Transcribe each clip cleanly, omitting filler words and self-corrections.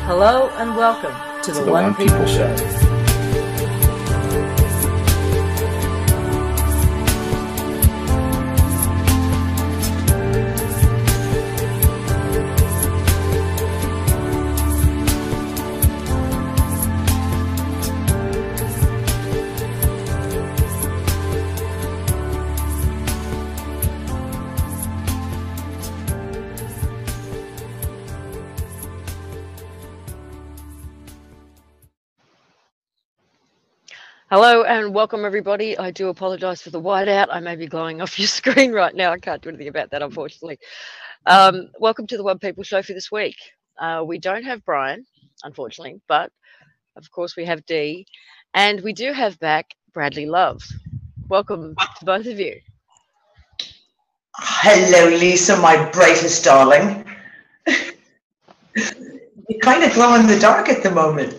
Hello and welcome to the One People Show. Hello and welcome everybody. I do apologise for the whiteout. I may be glowing off your screen right now. I can't do anything about that, unfortunately. Welcome to the One People Show for this week. We don't have Brian, unfortunately, but of course we have Dee, and we do have back Bradley Love. Welcome to both of you. Hello, Lisa, my brightest darling. You kind of glow in the dark at the moment.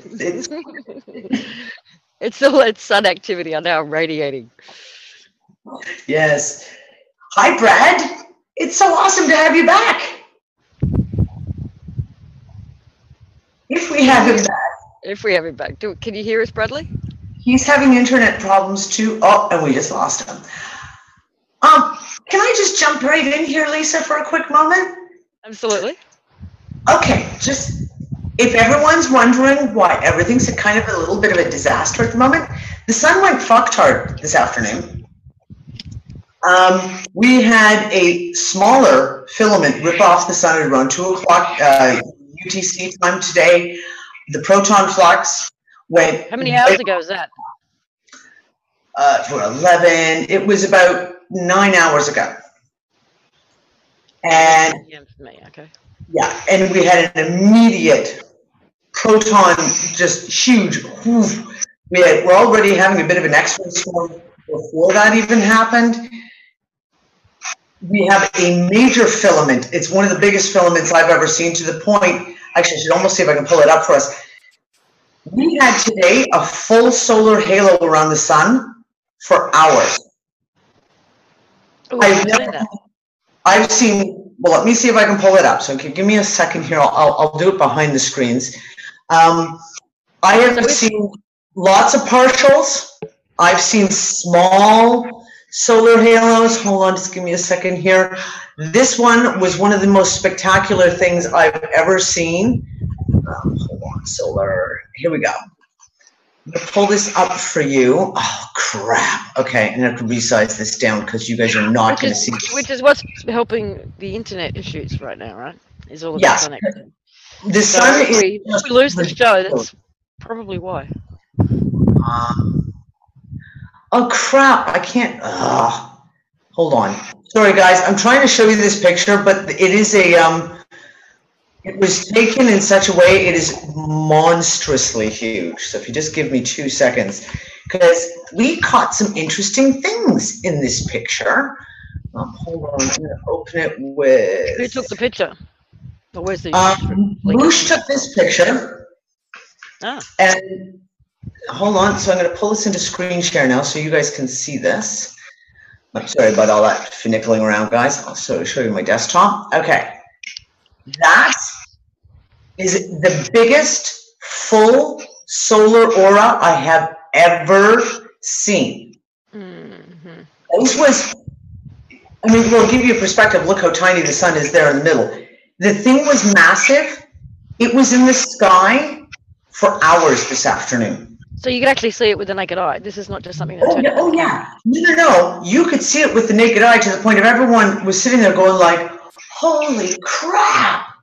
It's all that sun activity. I know I'm radiating. Yes. Hi, Brad. It's so awesome to have you back. If we have him back. If we have him back. Can you hear us, Bradley? He's having internet problems too. Oh, and we just lost him. Can I just jump right in here, Lisa, for a quick moment? Absolutely. Okay, just if everyone's wondering why everything's kind of a little bit of a disaster at the moment, the sun went fucked hard this afternoon. We had a smaller filament rip off the sun at around 2 o'clock UTC time today. The proton flux went... How many hours ago was that? For 11. It was about 9 hours ago. And yeah, for me, okay. Yeah, and we had an immediate proton, just huge. We're already having a bit of an X-ray storm before that even happened. We have a major filament. It's one of the biggest filaments I've ever seen, to the point, actually I should almost see if I can pull it up for us. We had today a full solar halo around the sun for hours. Ooh, I've seen, well, let me see if I can pull it up. So give me a second here. I'll do it behind the screens. I have seen lots of partials. I've seen small solar halos. Hold on, just give me a second here. This one was one of the most spectacular things I've ever seen. Hold on, solar. Here we go. I'm going to pull this up for you. Oh, crap. Okay, I'm going to have to resize this down because you guys are not going to see this. Which is what's helping the internet issues right now, right? Is all of yes. the sun activity. The sun if we lose the show, that's probably why. Oh, crap. I can't. Hold on. Sorry, guys. I'm trying to show you this picture, but it is a... it was taken in such a way, it is monstrously huge. So if you just give me 2 seconds, because we caught some interesting things in this picture. Hold on, I'm going to open it with... Who took the picture? Or where's the... Moosh took this picture. Ah. And hold on, so I'm going to pull this into screen share now so you guys can see this. I'm sorry about all that finicking around, guys. I'll show you my desktop. Okay. That is the biggest full solar aura I have ever seen. Mm-hmm. This was, I mean, we'll give you a perspective. Look how tiny the sun is there in the middle. The thing was massive. It was in the sky for hours this afternoon. So you could actually see it with the naked eye. This is not just something that... Oh, yeah. No. You could see it with the naked eye to the point of everyone was sitting there going like, holy crap.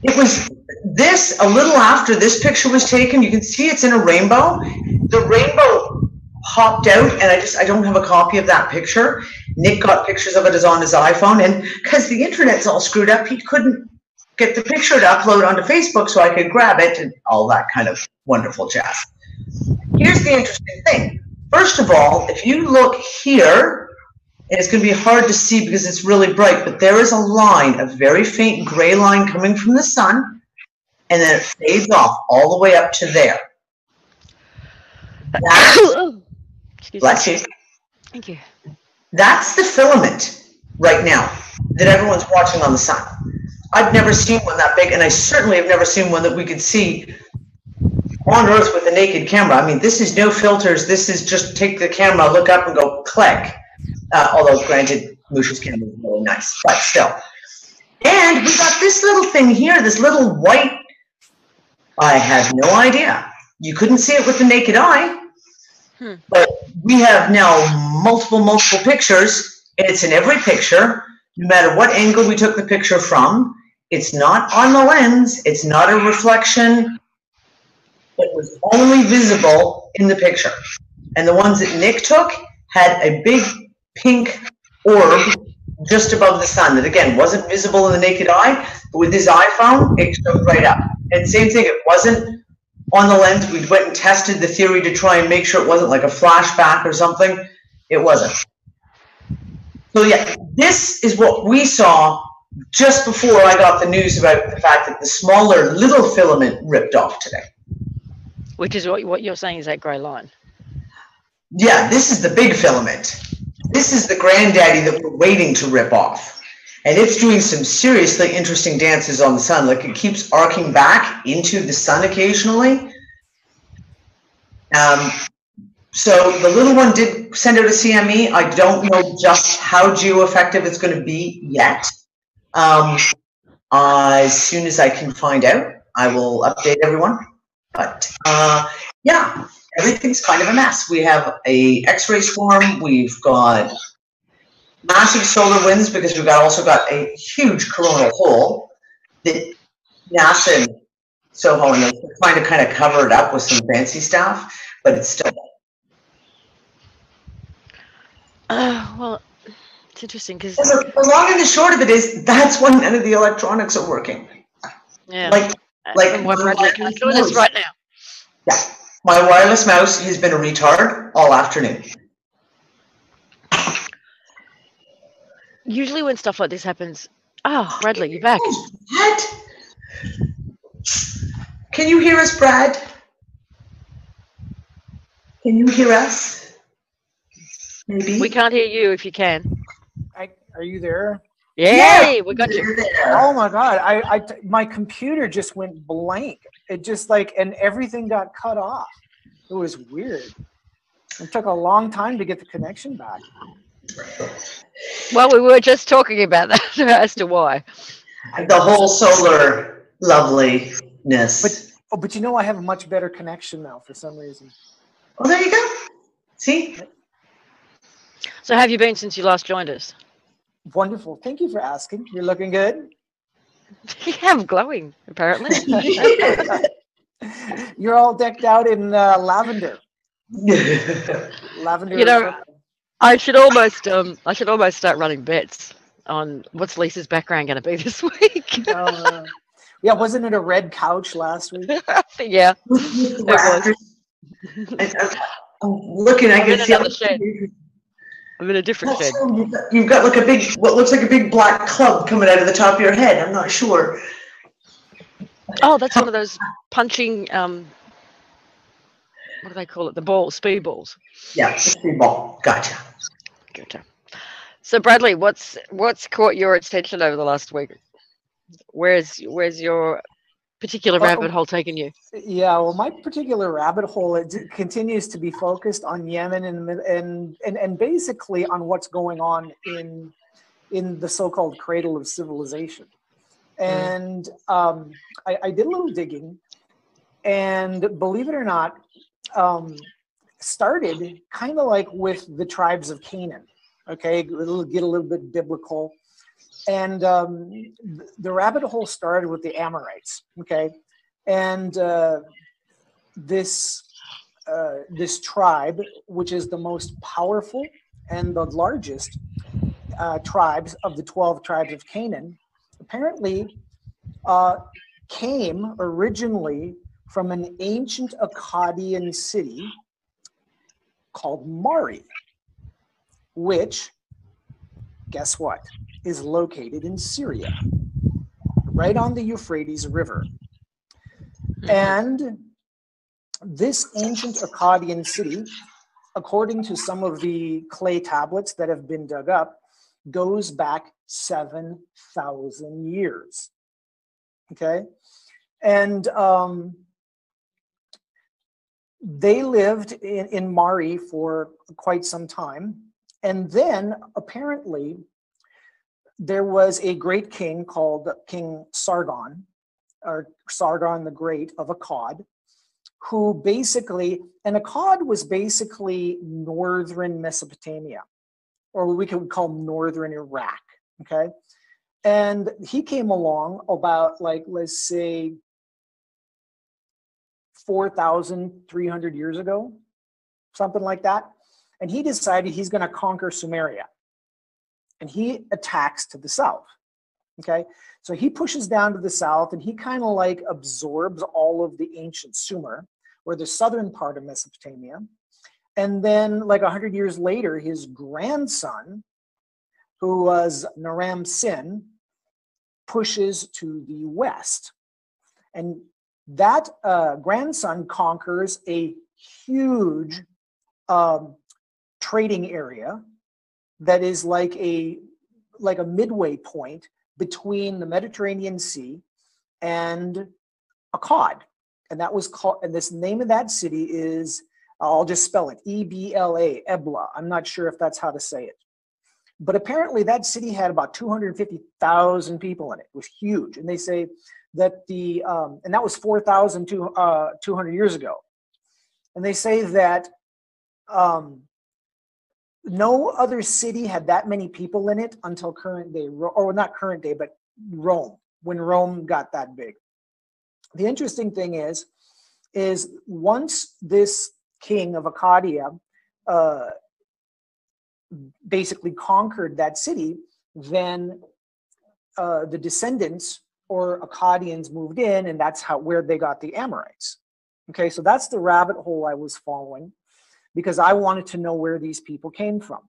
It was this, a little after this picture was taken, you can see it's in a rainbow. The rainbow popped out, and I don't have a copy of that picture. Nick got pictures of it on his iPhone, and because the internet's all screwed up, he couldn't get the picture to upload onto Facebook so I could grab it and all that kind of wonderful jazz. Here's the interesting thing. First of all, if you look here, and it's going to be hard to see because it's really bright, but there is a line, a very faint gray line coming from the sun, and then it fades off all the way up to there. Bless you. Thank you. That's the filament right now that everyone's watching on the sun. I've never seen one that big, and I certainly have never seen one that we could see on Earth with a naked camera. I mean, this is no filters. This is just take the camera, look up, and go click. Although, granted, Musha's camera is really nice, but still. And we got this little thing here, this little white. I had no idea. You couldn't see it with the naked eye, but we have now multiple pictures, and it's in every picture, no matter what angle we took the picture from. It's not on the lens. It's not a reflection. It was only visible in the picture. And the ones that Nick took had a big pink orb just above the sun that, again, wasn't visible in the naked eye, but with his iPhone, it showed right up. And same thing, it wasn't on the lens. We went and tested the theory to try and make sure it wasn't like a flashback or something. It wasn't. So yeah, this is what we saw just before I got the news about the fact that the smaller little filament ripped off today. Which is what you're saying is that grey line. Yeah, this is the big filament. This is the granddaddy that we're waiting to rip off. And it's doing some seriously interesting dances on the sun. Like, it keeps arcing back into the sun occasionally. So the little one did send out a CME. I don't know just how geo-effective it's going to be yet. As soon as I can find out, I will update everyone. But yeah, everything's kind of a mess. We have a X-ray storm. We've got massive solar winds because we've also got a huge coronal hole that NASA and SOHO and they're trying to kind of cover it up with some fancy stuff, but it's still. Well, it's interesting because the long and the short of it is that's when none of the electronics are working. Yeah. Like Bradley can do this right now. Yeah, my wireless mouse has been a retard all afternoon. Usually when stuff like this happens, Bradley, you're back. What? Can you hear us, Brad? Can you hear us? Maybe. We can't hear you if you can. Are you there? Yay, we got you. Oh my God, my computer just went blank. It just and everything got cut off. It was weird. It took a long time to get the connection back. Well, we were just talking about that as to why. The whole solar loveliness. But you know, I have a much better connection now for some reason. Oh, there you go. See? So how have you been since you last joined us? Wonderful. Thank you for asking. You're looking good. Yeah, I'm glowing, apparently. You're all decked out in lavender. Lavender. You know, I should almost start running bets on what's Lisa's background going to be this week. Yeah, wasn't it a red couch last week? Yeah, it was. I'm looking. I can see. I'm in a different shed. You've got like what looks like a big black club coming out of the top of your head. I'm not sure. Oh, that's one of those punching. What do they call it? The balls, speed balls. Yeah, speed ball. Gotcha. So, Bradley, what's caught your attention over the last week? Where's your particular rabbit hole taken you? Yeah, well, my particular rabbit hole, it continues to be focused on Yemen and basically on what's going on in the so-called cradle of civilization. And I did a little digging, and believe it or not, started kind of like with the tribes of Canaan. Okay, get a little bit biblical. And the rabbit hole started with the Amorites, okay? And this tribe, which is the most powerful and the largest tribes of the 12 tribes of Canaan, apparently came originally from an ancient Akkadian city called Mari, which, guess what, is located in Syria, right on the Euphrates River. And this ancient Akkadian city, according to some of the clay tablets that have been dug up, goes back 7,000 years. Okay, and they lived in Mari for quite some time, and then apparently there was a great king called King Sargon, or Sargon the Great of Akkad, who basically, and Akkad was basically northern Mesopotamia, or what we could call northern Iraq, okay? And he came along about, like, let's say 4,300 years ago, something like that. And he decided he's going to conquer Sumeria. And he attacks to the south. Okay, so he pushes down to the south and he kind of like absorbs all of the ancient Sumer, or the southern part of Mesopotamia. And then, like 100 years later, his grandson, who was Naram Sin, pushes to the west. And that grandson conquers a huge trading area that is like a midway point between the Mediterranean Sea and Akkad. And that was called, and this name of that city is, I'll just spell it, E-B-L-A, Ebla. I'm not sure if that's how to say it. But apparently that city had about 250,000 people in it. It was huge. And they say that and that was 4,200 years ago. And they say that no other city had that many people in it until current day, or not current day, but Rome, when Rome got that big. The interesting thing is once this king of Akkadia basically conquered that city, then the descendants or Akkadians moved in, and that's where they got the Amorites. Okay, so that's the rabbit hole I was following, because I wanted to know where these people came from.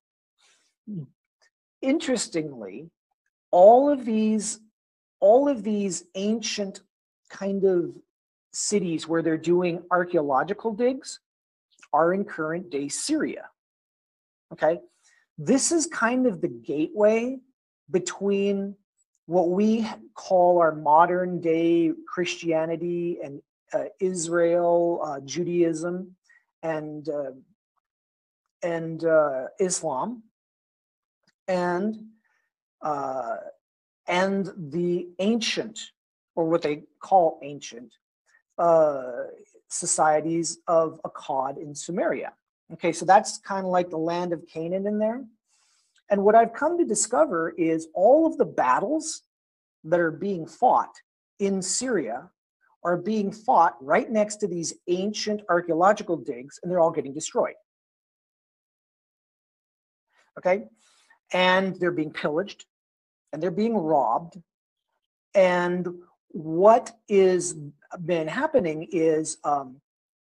Interestingly, all of these ancient kind of cities where they're doing archaeological digs are in current day Syria. Okay, this is kind of the gateway between what we call our modern day Christianity and Israel, Judaism, and Islam, and the ancient, or what they call ancient, societies of Akkad in Sumeria. Okay, so that's kind of like the land of Canaan in there. And what I've come to discover is all of the battles that are being fought in Syria are being fought right next to these ancient archaeological digs, and they're all getting destroyed. Okay, and they're being pillaged, and they're being robbed. And what is been happening is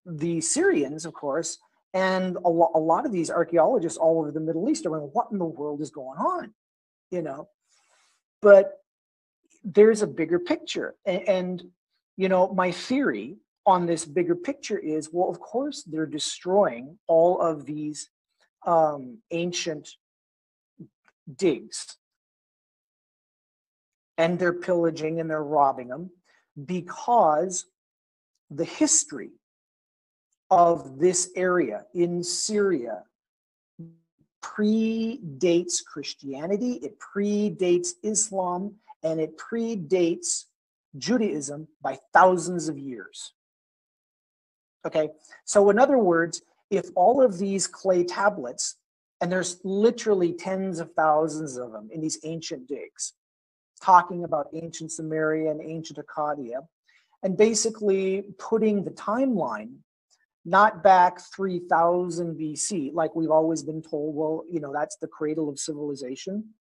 the Syrians, of course, and a lot of these archaeologists all over the Middle East are going, what in the world is going on? You know, but there's a bigger picture. And you know, my theory on this bigger picture is, well, of course, they're destroying all of these ancient digs, and they're pillaging and they're robbing them, because the history of this area in Syria predates Christianity, it predates Islam, and it predates Judaism by thousands of years. Okay, so in other words, if all of these clay tablets, and there's literally tens of thousands of them in these ancient digs, talking about ancient Sumeria and ancient Akkadia, and basically putting the timeline not back 3000 BC, like we've always been told, well, you know, that's the cradle of civilization,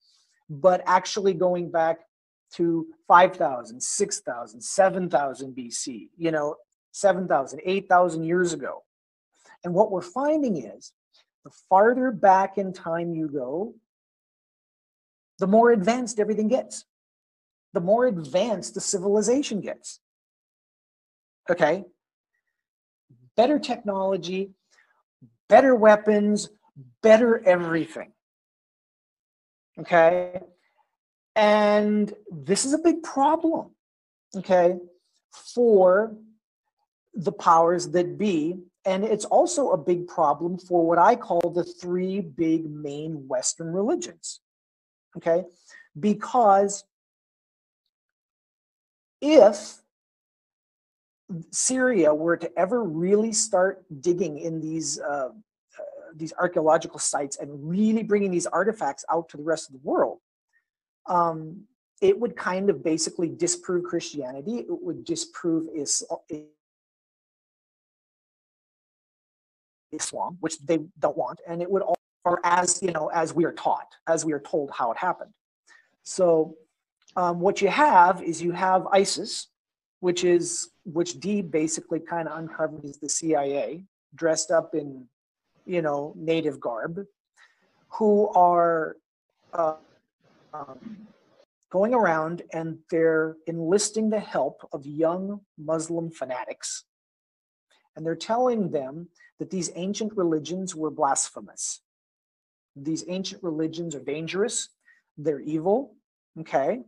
but actually going back to 5,000, 6,000, 7,000 BC, you know, 7,000, 8,000 years ago. And what we're finding is the farther back in time you go, the more advanced everything gets, the more advanced the civilization gets. Okay? Better technology, better weapons, better everything. Okay? And this is a big problem. okay, for the powers that be. And it's also a big problem for what I call the three big main Western religions, okay? Because if Syria were to ever really start digging in these archaeological sites and really bringing these artifacts out to the rest of the world, it would kind of basically disprove Christianity. It would disprove Islam, which they don't want, and it would all, or as you know, as we are taught, as we are told how it happened. So what you have is you have ISIS, which Dee basically kind of uncovered as the CIA, dressed up in, you know, native garb, who are going around and they're enlisting the help of young Muslim fanatics. And they're telling them that these ancient religions were blasphemous. These ancient religions are dangerous. They're evil, okay?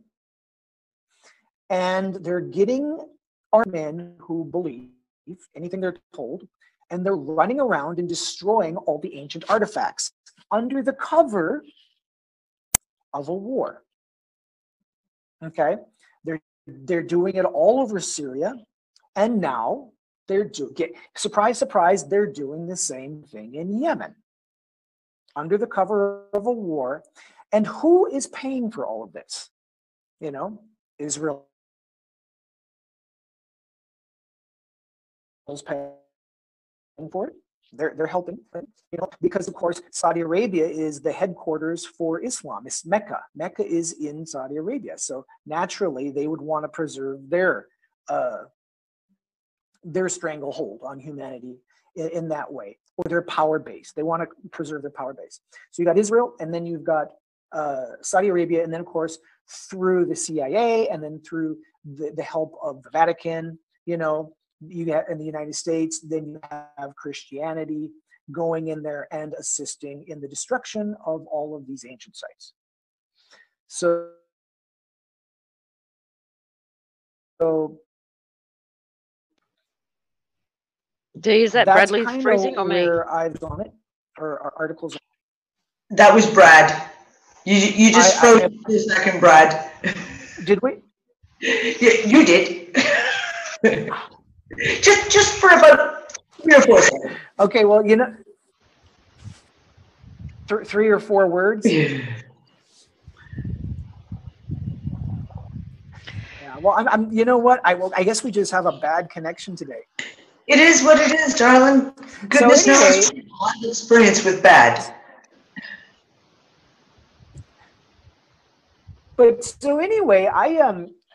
And they're getting our men who believe anything they're told, and they're running around and destroying all the ancient artifacts under the cover of a war. Okay, they're doing it all over Syria, and now surprise, surprise, they're doing the same thing in Yemen under the cover of a war. And who is paying for all of this? You know, Israel is paying for it. They're helping, you know, because of course Saudi Arabia is the headquarters for Islam. It's Mecca. Mecca is in Saudi Arabia, so naturally they would want to preserve their stranglehold on humanity in that way, or their power base. They want to preserve their power base. So you got Israel, and then you've got Saudi Arabia, and then of course through the CIA, and then through the help of the Vatican, you know. You get in the United States, then you have Christianity going in there and assisting in the destruction of all of these ancient sites. So D, is that Bradley freezing or me? Where I've done it, or articles. That was Brad. You just froze for a second, Brad. Did we? Yeah, you did. just for about 3 or 4 seconds. Okay, well, you know, 3 or 4 words. Yeah, well, I'm. You know what? I guess we just have a bad connection today. It is what it is, darling. Goodness knows, I've experience with bad. But so anyway,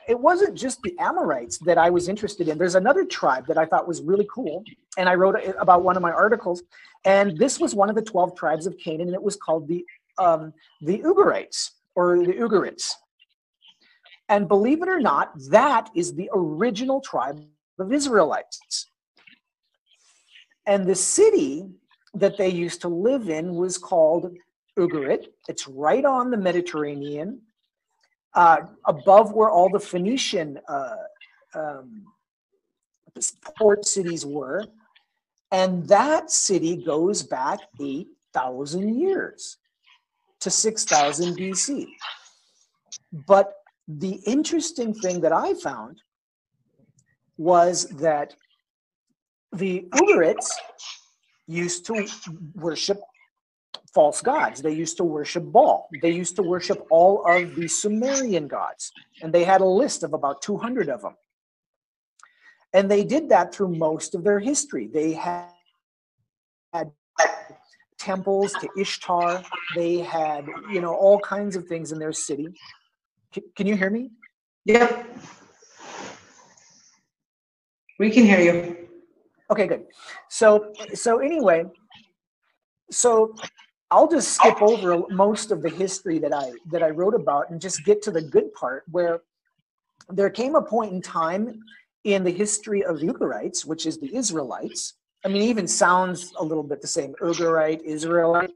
it wasn't just the Amorites that I was interested in. There's another tribe that I thought was really cool, and I wrote about one of my articles. And this was one of the 12 tribes of Canaan, and it was called the Ugarites, or the Ugarites. And believe it or not, that is the original tribe of Israelites. And the city that they used to live in was called Ugarit. It's right on the Mediterranean, above where all the Phoenician port cities were. And that city goes back 8,000 years to 6,000 BC. But the interesting thing that I found was that the Ugarites used to worship false gods. They used to worship Baal. They used to worship all of the Sumerian gods. And they had a list of about 200 of them. And they did that through most of their history. They had temples to Ishtar. They had, you know, all kinds of things in their city. Can you hear me? Yep. We can hear you. Okay, good. So anyway, so I'll just skip over most of the history that I wrote about and just get to the good part, where there came a point in time in the history of the Ugarites, which is the Israelites. I mean, it even sounds a little bit the same, Ugarite, Israelite,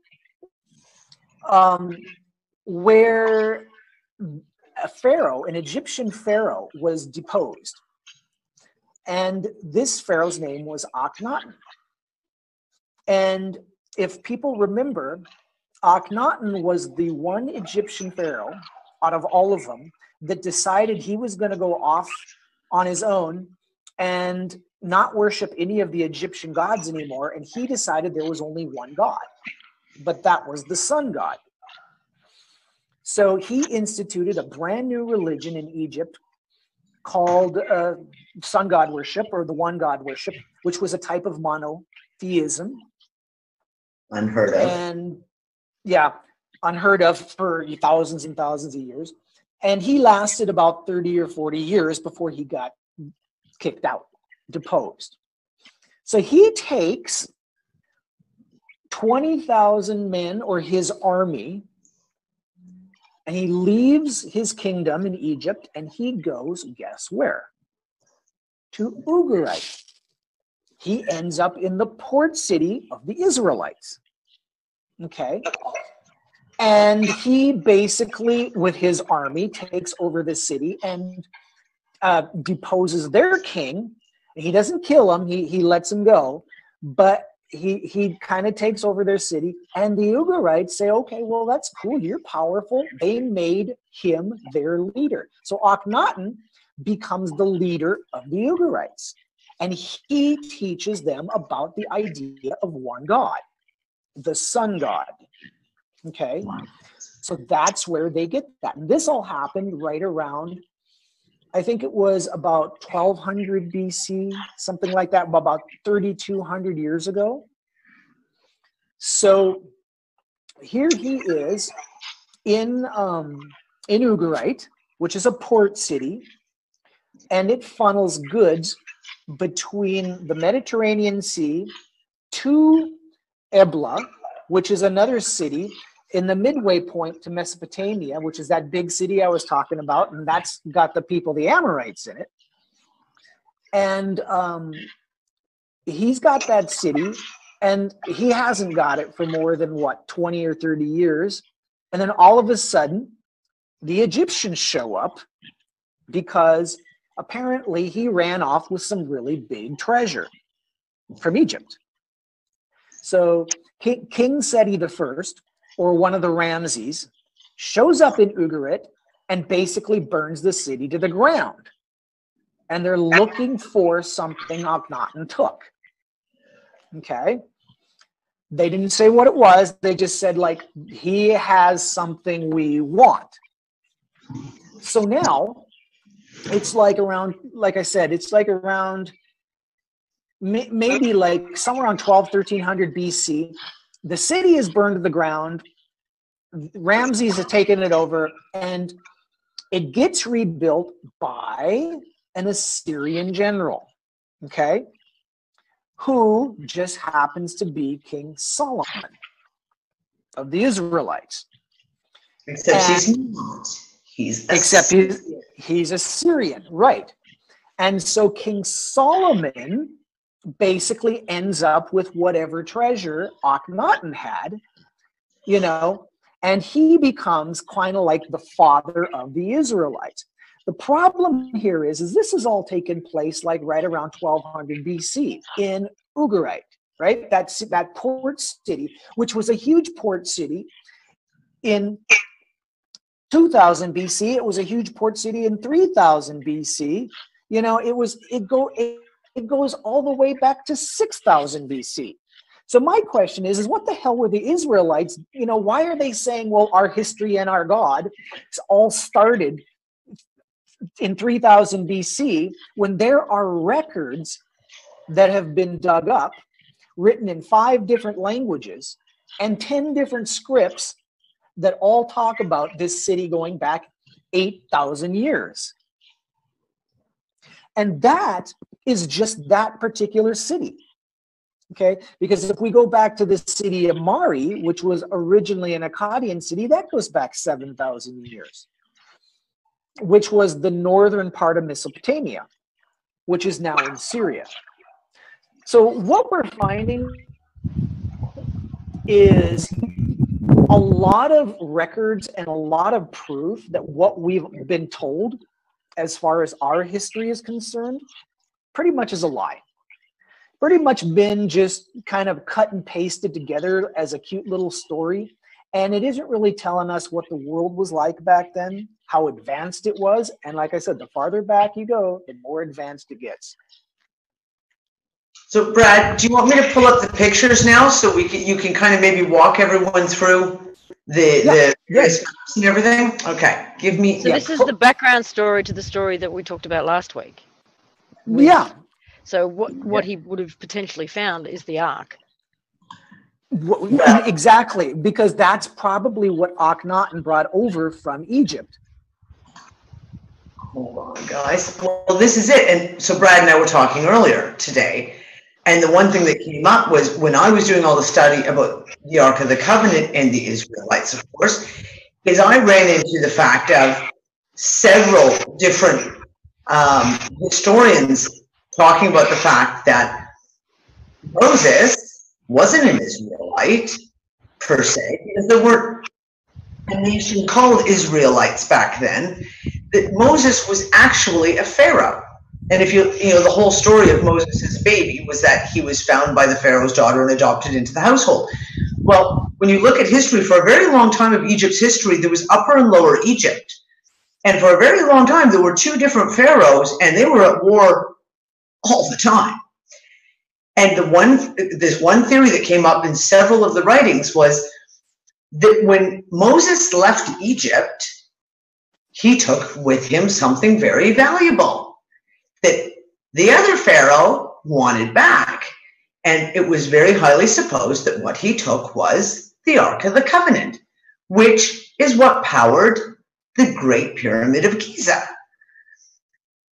where a pharaoh, an Egyptian pharaoh, was deposed. And this pharaoh's name was Akhenaten. And if people remember, Akhenaten was the one Egyptian pharaoh out of all of them that decided he was going to go off on his own and not worship any of the Egyptian gods anymore. And he decided there was only one God, but that was the sun god. So he instituted a brand new religion in Egypt called sun god worship, or the one god worship, which was a type of monotheism. Unheard of. And yeah, unheard of for thousands and thousands of years. And he lasted about 30 or 40 years before he got kicked out, deposed. So he takes 20,000 men, or his army, and he leaves his kingdom in Egypt, and he goes, guess where? To Ugarit. He ends up in the port city of the Israelites. Okay. And he basically, with his army, takes over the city and deposes their king. He doesn't kill him, he lets him go, but he kind of takes over their city. And the Ugarites say, okay, well, that's cool, you're powerful. They made him their leader. So Akhenaten becomes the leader of the Ugarites. And he teaches them about the idea of one God, the sun god. Okay, so that's where they get that. And this all happened right around, I think it was about 1200 BC, something like that, about 3,200 years ago. So here he is in Ugarit, which is a port city, and it funnels goods between the Mediterranean Sea to Ebla, which is another city in the midway point to Mesopotamia, which is that big city I was talking about, and that's got the people, the Amorites, in it. And he's got that city, and he hasn't got it for more than, what, 20 or 30 years. And then all of a sudden, the Egyptians show up because apparently he ran off with some really big treasure from Egypt. So King Seti I, or one of the Ramses, shows up in Ugarit and basically burns the city to the ground. And they're looking for something Akhenaten took. Okay? They didn't say what it was. They just said, like, he has something we want. So now, it's like around, like I said, it's like around, maybe like somewhere around 1300 BC. The city is burned to the ground. Ramses has taken it over, and it gets rebuilt by an Assyrian general, okay, who just happens to be King Solomon of the Israelites. Except he's not. He's Assyrian, right? And so King Solomon basically ends up with whatever treasure Akhenaten had, you know, and he becomes kind of like the father of the Israelites. The problem here is this has all taken place like right around 1200 BC in Ugarit, right? That's that port city, which was a huge port city in 2000 BC. It was a huge port city in 3000 BC. You know, it goes all the way back to 6000 BC. So my question is what the hell were the Israelites, you know, why are they saying, well, our history and our God all started in 3000 BC when there are records that have been dug up, written in 5 different languages and 10 different scripts that all talk about this city going back 8,000 years. And that is just that particular city. Okay, because if we go back to the city of Mari, which was originally an Akkadian city, that goes back 7,000 years, which was the northern part of Mesopotamia, which is now in Syria. So what we're finding is a lot of records and a lot of proof that what we've been told as far as our history is concerned pretty much is a lie. Pretty much been just kind of cut and pasted together as a cute little story. And it isn't really telling us what the world was like back then, how advanced it was. And like I said, the farther back you go, the more advanced it gets. So Brad, do you want me to pull up the pictures now so you can kind of maybe walk everyone through the maps and everything? Okay, give me. So this is the background story to the story that we talked about last week. Yeah. So what he would have potentially found is the Ark. Exactly, because that's probably what Akhenaten brought over from Egypt. Hold on, guys. Well, this is it. And so Brad and I were talking earlier today, and the one thing that came up was when I was doing all the study about the Ark of the Covenant and the Israelites, of course, is I ran into the fact of several different historians talking about the fact that Moses wasn't an Israelite per se, because there weren't a nation called Israelites back then. That Moses was actually a pharaoh. And if you know, the whole story of Moses' baby was that he was found by the pharaoh's daughter and adopted into the household. Well, when you look at history, for a very long time of Egypt's history, there was Upper and Lower Egypt. And for a very long time, there were two different pharaohs, and they were at war all the time. And this one theory that came up in several of the writings was that when Moses left Egypt, he took with him something very valuable that the other pharaoh wanted back. And it was very highly supposed that what he took was the Ark of the Covenant, which is what powered the Great Pyramid of Giza.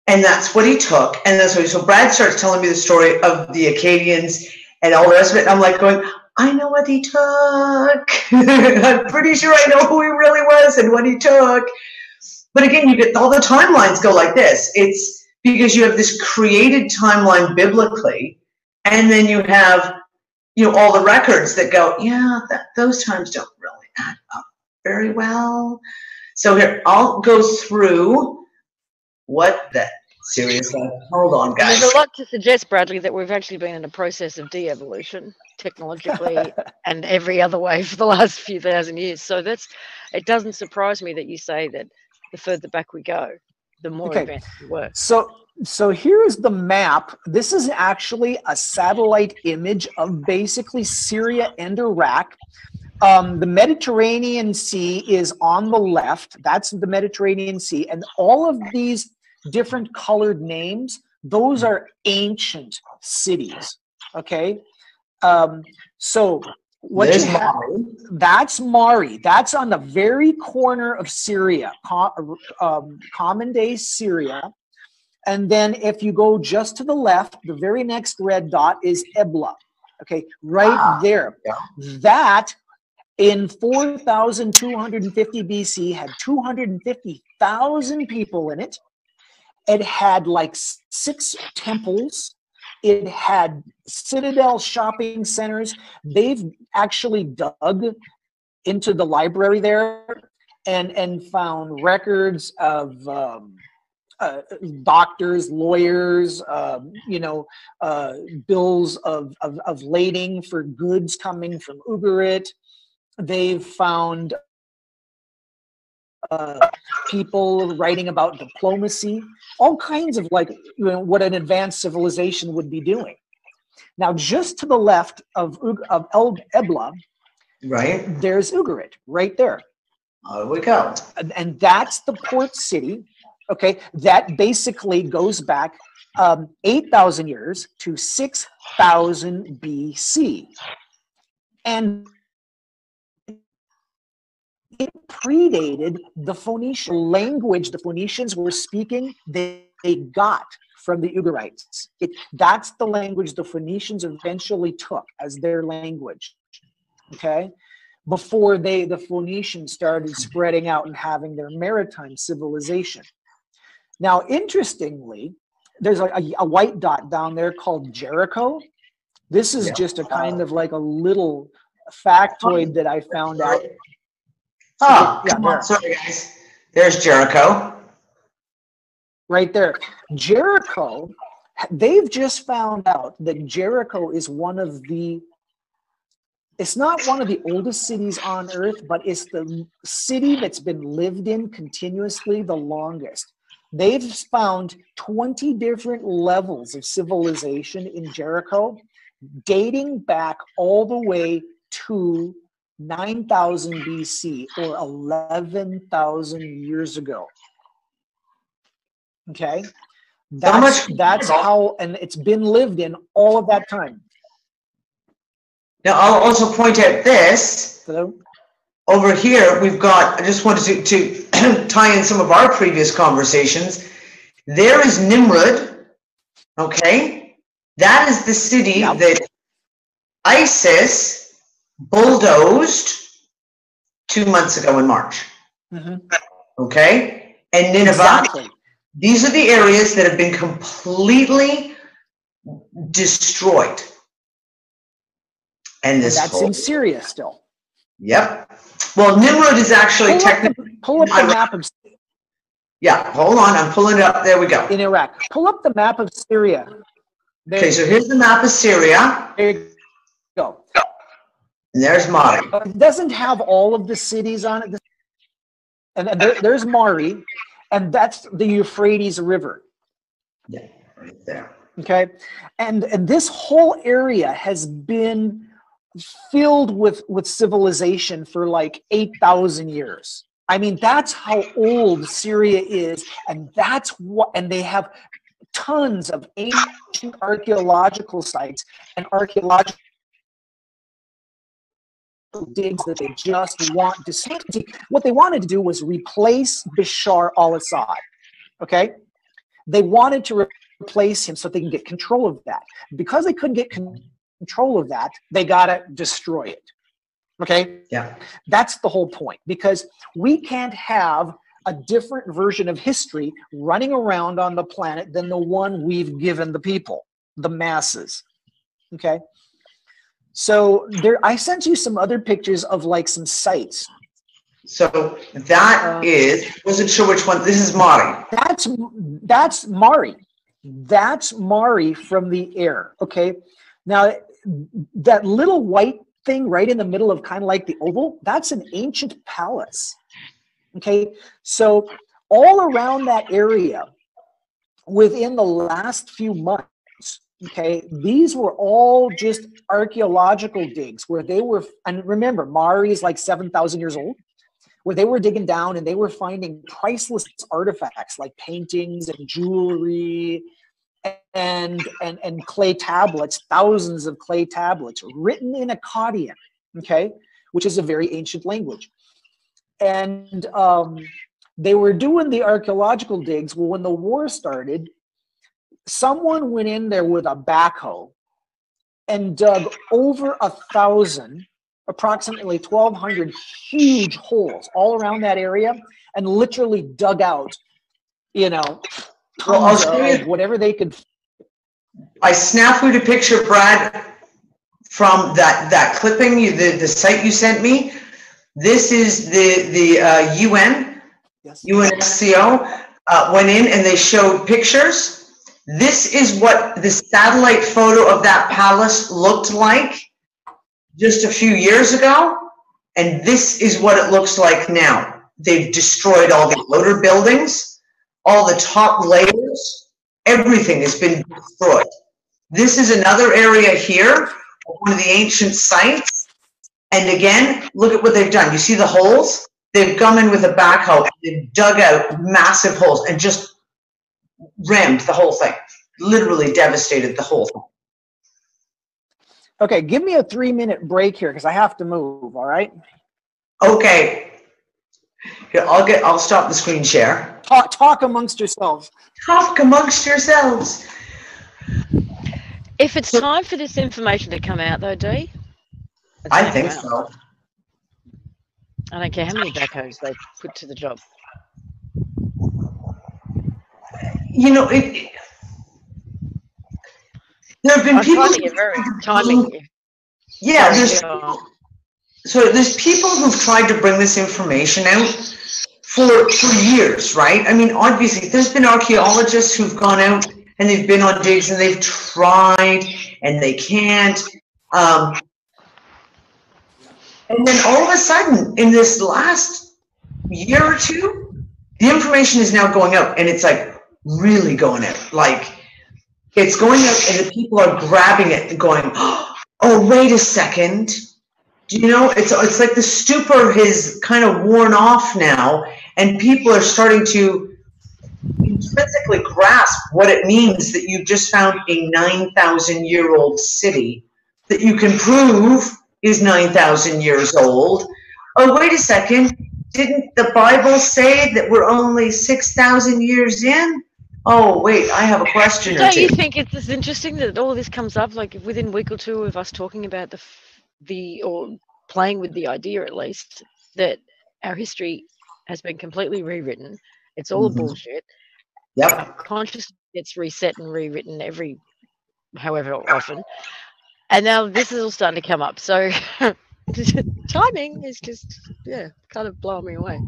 And that's what he took. And that's what so Brad starts telling me the story of the Akkadians and all the rest of it. And I'm like going, I know what he took. I'm pretty sure I know who he really was and what he took. But again, you get all the timelines go like this. It's because you have this created timeline biblically, and then you have, you know, all the records that go, yeah, those times don't really add up very well. So here, I'll go through what the seriously. Hold on, guys. There's a lot to suggest, Bradley, that we've actually been in a process of de-evolution technologically and every other way for the last few thousand years. So it doesn't surprise me that you say that the further back we go, the more advanced we were. So here is the map. This is actually a satellite image of basically Syria and Iraq. The Mediterranean Sea is on the left. That's the Mediterranean Sea. And all of these different colored names, those are ancient cities. Okay. So what you have, that's Mari. That's on the very corner of Syria, common day Syria. And then if you go just to the left, the very next red dot is Ebla. Okay, right there. Yeah. That in 4,250 BC had 250,000 people in it. It had like 6 temples. It had citadel shopping centers. They've actually dug into the library there and found records of doctors, lawyers, bills of lading for goods coming from Ugarit. They've found people writing about diplomacy, all kinds of what an advanced civilization would be doing. Now, just to the left of Ebla, right, there's Ugarit, right there. There we go. And that's the port city. Okay, that basically goes back 8,000 years to 6,000 BC. And it predated the Phoenician language the Phoenicians were speaking. They got from the Ugarites. That's the language the Phoenicians eventually took as their language. Okay, before the Phoenicians started spreading out and having their maritime civilization. Now, interestingly, there's a white dot down there called Jericho. This is just a kind of like a little factoid that I found out. Oh, Yeah, come on. there. Sorry, guys. There's Jericho. Right there. Jericho, they've just found out that Jericho is one of the, it's not one of the oldest cities on earth, but it's the city that's been lived in continuously the longest. They've found 20 different levels of civilization in Jericho, dating back all the way to 9,000 BC or 11,000 years ago. Okay, that's how, and it's been lived in all of that time. Now, I'll also point out this. Hello? Over here, we've got, I just wanted to tie in some of our previous conversations. There is Nimrud, okay? That is the city that ISIS bulldozed 2 months ago in March. Okay? And Nineveh. Exactly. These are the areas that have been completely destroyed. And that's in Syria still. Yep. Well, Nimrud is actually technically. Pull up the map of. Yeah, hold on. I'm pulling it up. There we go. In Iraq. Pull up the map of Syria. Okay, so here's the map of Syria. There you go. And there's Mari. It doesn't have all of the cities on it. And there's Mari. And that's the Euphrates River. Yeah, right there. Okay. And this whole area has been filled with civilization for like 8,000 years. I mean, that's how old Syria is. And that's what, and they have tons of ancient archaeological sites and archaeological digs that they just want to see. What they wanted to do was replace Bashar al-Assad. Okay? They wanted to replace him so they can get control of that. Because they couldn't get control of that, they got to destroy it. Okay? Yeah. That's the whole point. Because we can't have a different version of history running around on the planet than the one we've given the people, the masses. Okay? So there, I sent you some other pictures of like some sites. So that is, wasn't sure which one. This is Mari. That's Mari. That's Mari from the air. Okay. Now that little white thing right in the middle of kind of like the oval, that's an ancient palace. Okay. So all around that area within the last few months, okay, these were all just archaeological digs where they were, and remember, Mari is like 7,000 years old, where they were digging down and they were finding priceless artifacts like paintings and jewelry and clay tablets, thousands of clay tablets written in Akkadian, okay, which is a very ancient language. And they were doing the archaeological digs. Well, when the war started, someone went in there with a backhoe and dug over 1,000, approximately 1,200 huge holes all around that area and literally dug out, you know, tons of whatever they could. I snafu'd a picture, Brad, from that clipping, the site you sent me. This is the UN, yes. UNSCO went in and they showed pictures. This is what the satellite photo of that palace looked like just a few years ago, and this is what it looks like now. They've destroyed all the outer buildings, all the top layers, everything has been destroyed. This is another area here, one of the ancient sites, and again, look at what they've done. You see the holes? They've come in with a backhoe and they've dug out massive holes and just rammed the whole thing, literally devastated the whole thing. Okay, give me a 3-minute break here because I have to move, all right? Okay. Here, I'll stop the screen share. Talk amongst yourselves. Talk amongst yourselves. If it's time for this information to come out though, Dee? I think so. I don't care how many backhoes they put to the job. You know, there have been people. Finding it very timing. Yeah, so there's people who've tried to bring this information out for years, right? I mean, obviously, there's been archaeologists who've gone out and they've been on digs and they've tried and they can't. And then all of a sudden, in this last year or two, the information is now going out, and it's like really going out. Like it's going out, and the people are grabbing it and going, "Oh, wait a second." Do you know? It's like the stupor has kind of worn off now, and people are starting to intrinsically grasp what it means that you just found a 9,000-year-old city that you can prove is 9,000 years old. Oh, wait a second. Didn't the Bible say that we're only 6,000 years in? Oh, wait, I have a question or Don't you two. think it's just interesting that all this comes up, like within a week or two of us talking about or playing with the idea at least, that our history has been completely rewritten. It's all a bullshit. Yep. Consciousness gets reset and rewritten every however often. And now this is all starting to come up. So timing is just, kind of blowing me away.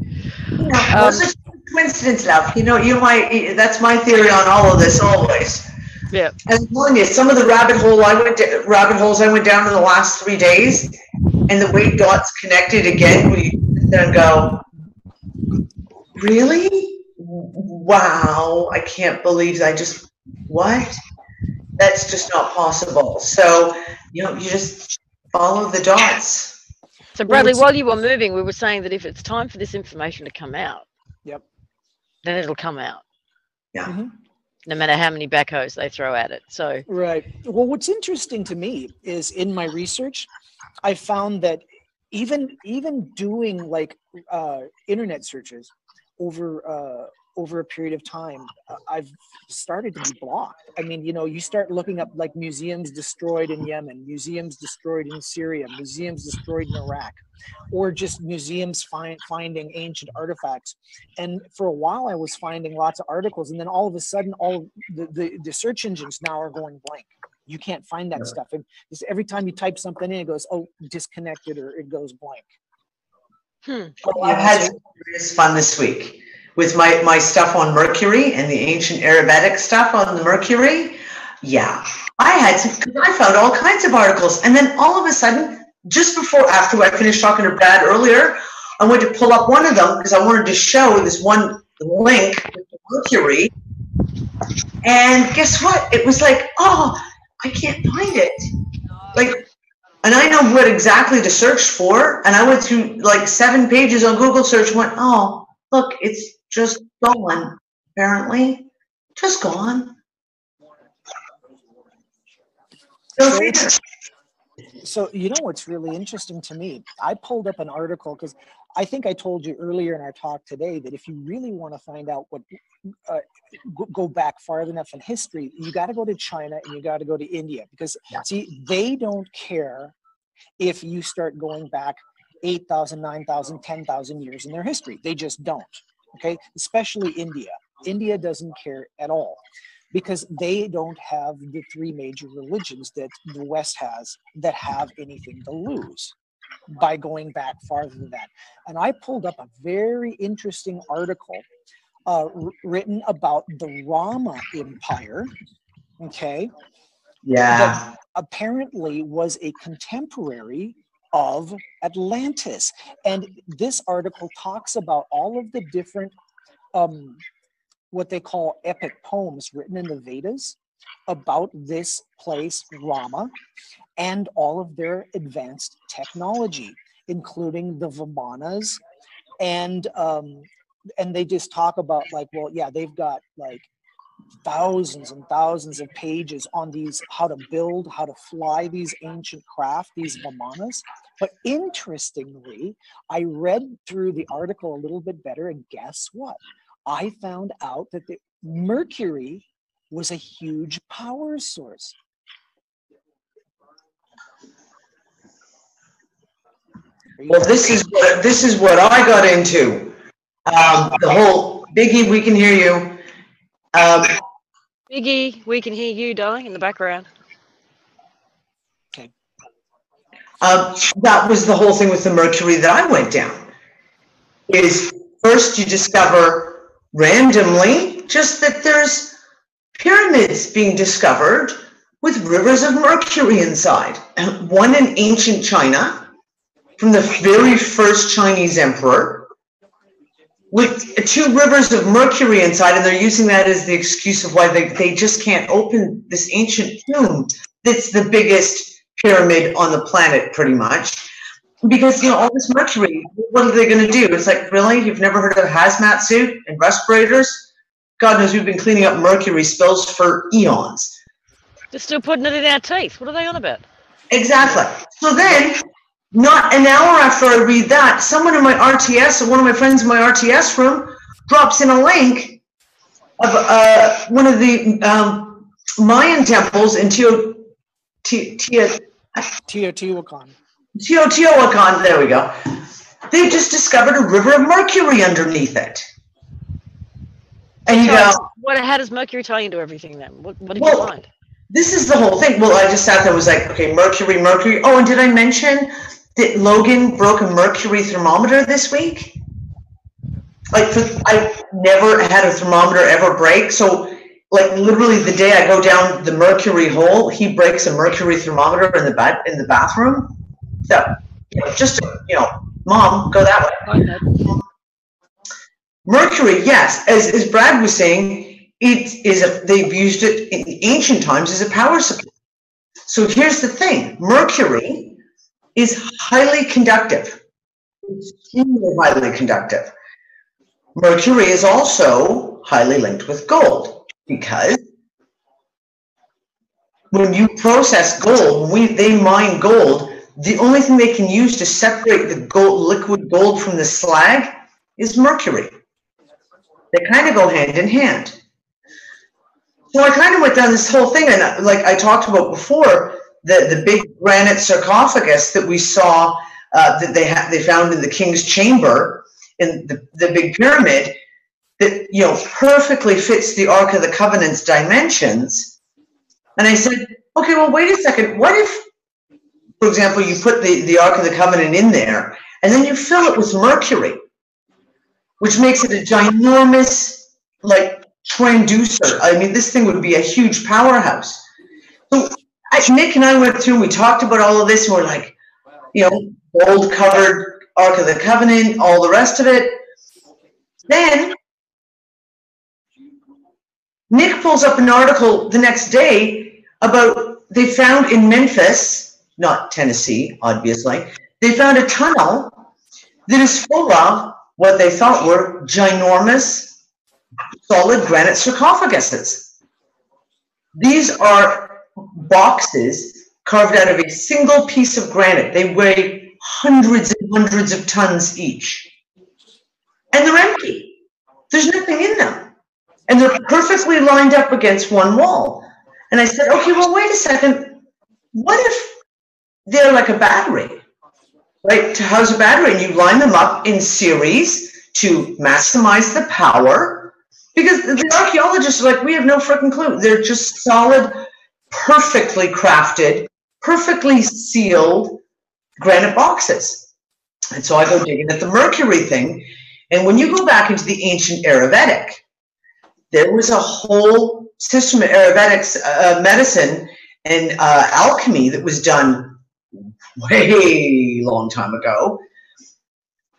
Yeah, it's just coincidence, love. You know, that's my theory on all of this always. Yeah. And I'm telling you, some of the rabbit holes I went down in the last 3 days, and the way dots connected again, when you sit there and go, really? Wow, I can't believe what? That's just not possible. So, you just follow the dots. So, Bradley, while you were moving, we were saying that if it's time for this information to come out, then it'll come out. Yeah. Mm-hmm. No matter how many backhoes they throw at it. So right. Well, what's interesting to me is in my research, I found that even doing like internet searches over a period of time, I've started to be blocked. I mean, you start looking up like museums destroyed in Yemen, museums destroyed in Syria, museums destroyed in Iraq, or just museums finding ancient artifacts. And for a while I was finding lots of articles, and then all of a sudden all of the search engines now are going blank. You can't find that stuff. And just every time you type something in, it goes, oh, disconnected, or it goes blank. Well, I've had some serious fun this week with my stuff on Mercury and the ancient Arabic stuff on the Mercury. Yeah, I found all kinds of articles. And then all of a sudden, after I finished talking to Brad earlier, I went to pull up one of them because I wanted to show this one link with the Mercury. And guess what? It was like, oh, I can't find it. And I know what exactly to search for. And I went through like 7 pages on Google search and went, oh, look, it's just gone, apparently. Just gone. So what's really interesting to me? I pulled up an article because I think I told you earlier in our talk today that if you really want to find out what, go back far enough in history, you got to go to China and you got to go to India, because see, they don't care if you start going back 8,000, 9,000, 10,000 years in their history. They just don't. Okay, especially India. India doesn't care at all, because they don't have the 3 major religions that the West has that have anything to lose by going back farther than that. And I pulled up a very interesting article written about the Rama Empire, okay? Yeah. That apparently was a contemporary of Atlantis. And this article talks about all of the different what they call epic poems written in the Vedas about this place, Rama, and all of their advanced technology, including the Vimanas. And they just talk about like, well, yeah, they've got like thousands and thousands of pages on these, how to build, how to fly these ancient craft, these Vimanas. But interestingly, I read through the article a little bit better, and guess what? I found out that the Mercury was a huge power source. Well, this is what I got into. The whole Biggie, we can hear you. Biggie, we can hear you, darling, in the background. Okay. That was the whole thing with the mercury that I went down. Is first you discover randomly just that there's pyramids being discovered with rivers of mercury inside. One in ancient China from the very first Chinese emperor with 2 rivers of mercury inside, and they're using that as the excuse of why they just can't open this ancient tomb that's the biggest pyramid on the planet pretty much. Because, you know, all this mercury, what are they going to do? It's like, really? You've never heard of a hazmat suit and respirators? God knows we've been cleaning up mercury spills for eons. They're still putting it in our teeth. What are they on about? Exactly. So then, not an hour after I read that, someone in my RTS, one of my friends in my RTS room, drops in a link of one of the Mayan temples in Teotihuacan. Teotihuacan, there we go. They've just discovered a river of mercury underneath it. And you go, how does mercury tie into everything then? What did you find? This is the whole thing. Well, I just sat there and was like, okay, mercury. Oh, and did I mention that Logan broke a mercury thermometer this week? Like, I never had a thermometer ever break. So, like, literally the day I go down the mercury hole, he breaks a mercury thermometer in the bathroom. So, you know, just, you know, Mom, go that way. Mercury, yes, as Brad was saying, they've used it in ancient times as a power supply. So here's the thing, mercury is highly conductive, extremely highly conductive. Mercury is also highly linked with gold because when you process gold, they mine gold, the only thing they can use to separate the liquid gold from the slag is mercury. They kind of go hand in hand. So I kind of went down this whole thing, and like I talked about before, the big granite sarcophagus that we saw that they found in the king's chamber in the big pyramid, that, you know, perfectly fits the Ark of the Covenant's dimensions. And I said, okay, well, wait a second. What if, for example, you put the Ark of the Covenant in there, and then you fill it with mercury, which makes it a ginormous, like, transducer. I mean, this thing would be a huge powerhouse. So Nick and I went through and we talked about all of this, and we're like, you know, gold-covered Ark of the Covenant, all the rest of it. Then Nick pulls up an article the next day about they found in Memphis, not Tennessee, obviously, they found a tunnel that is full of what they thought were ginormous, solid granite sarcophaguses. These are boxes carved out of a single piece of granite. They weigh hundreds and hundreds of tons each. And they're empty. There's nothing in them. And they're perfectly lined up against one wall. And I said, okay, well, wait a second. What if they're like a battery? Right, to house a battery, and you line them up in series to maximize the power, because the archaeologists are like, we have no freaking clue. They're just solid, perfectly crafted, perfectly sealed granite boxes. And so I go digging at the mercury thing, and when you go back into the ancient Ayurvedic, there was a whole system of Ayurvedic medicine and alchemy that was done way long time ago,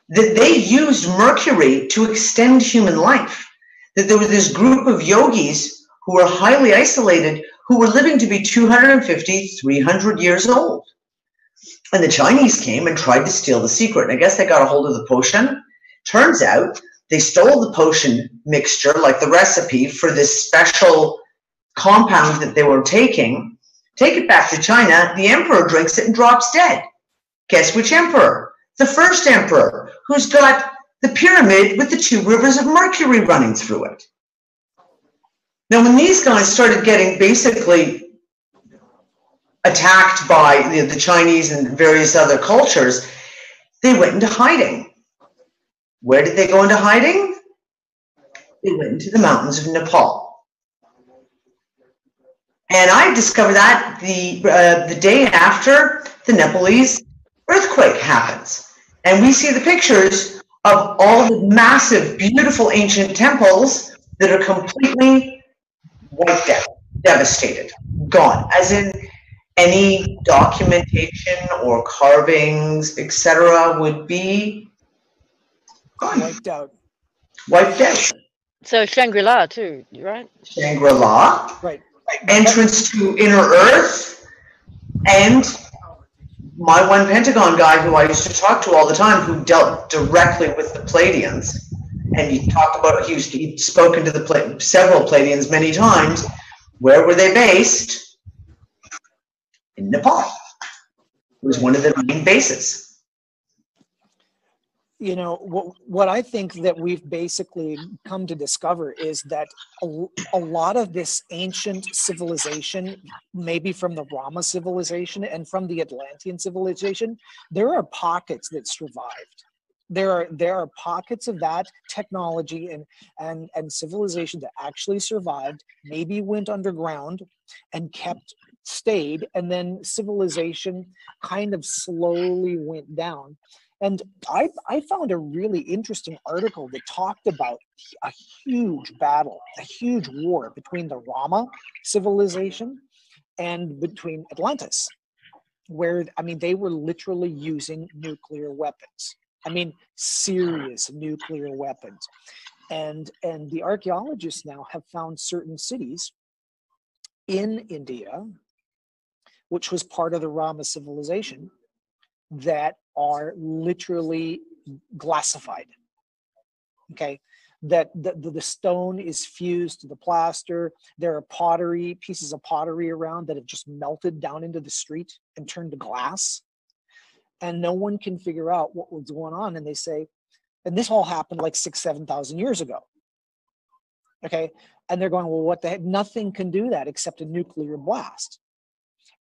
that they used mercury to extend human life. That there was this group of yogis who were highly isolated, who were living to be 250, 300 years old. And the Chinese came and tried to steal the secret. And I guess they got a hold of the potion. Turns out they stole the potion mixture, like the recipe for this special compound that they were taking. Take it back to China, the emperor drinks it and drops dead. Guess which emperor? The first emperor, who's got the pyramid with the 2 rivers of mercury running through it. Now, when these guys started getting basically attacked by the Chinese and various other cultures, they went into hiding. Where did they go into hiding? They went into the mountains of Nepal. And I discovered that the day after the Nepalese earthquake happens. And we see the pictures of all the massive, beautiful ancient temples that are completely wiped out, devastated, gone. As in any documentation or carvings, etc., would be gone, Wiped out. wiped out. So Shangri-La too, right? Shangri-La, Right. entrance to inner earth, and my one Pentagon guy who I used to talk to all the time, who dealt directly with the Pleiadians, and he talked about, he'd spoken to the several Pleiadians many times. Where were they based? In Nepal. It was one of the main bases. You know, what I think that we've basically come to discover is that a lot of this ancient civilization, maybe from the Rama civilization and from the Atlantean civilization, there are pockets that survived. There are pockets of that technology and civilization that actually survived, maybe went underground and stayed, and then civilization kind of slowly went down. And I found a really interesting article that talked about a huge battle, a huge war between the Rama civilization and between Atlantis, where, I mean, they were literally using nuclear weapons. I mean, serious nuclear weapons. And the archaeologists now have found certain cities in India, which was part of the Rama civilization, that are literally glassified. Okay, that the stone is fused to the plaster. There are pieces of pottery around that have just melted down into the street and turned to glass, and no one can figure out what was going on. And they say, and this all happened like 6,000-7,000 years ago. Okay, and they're going, well, what the heck? Nothing can do that except a nuclear blast.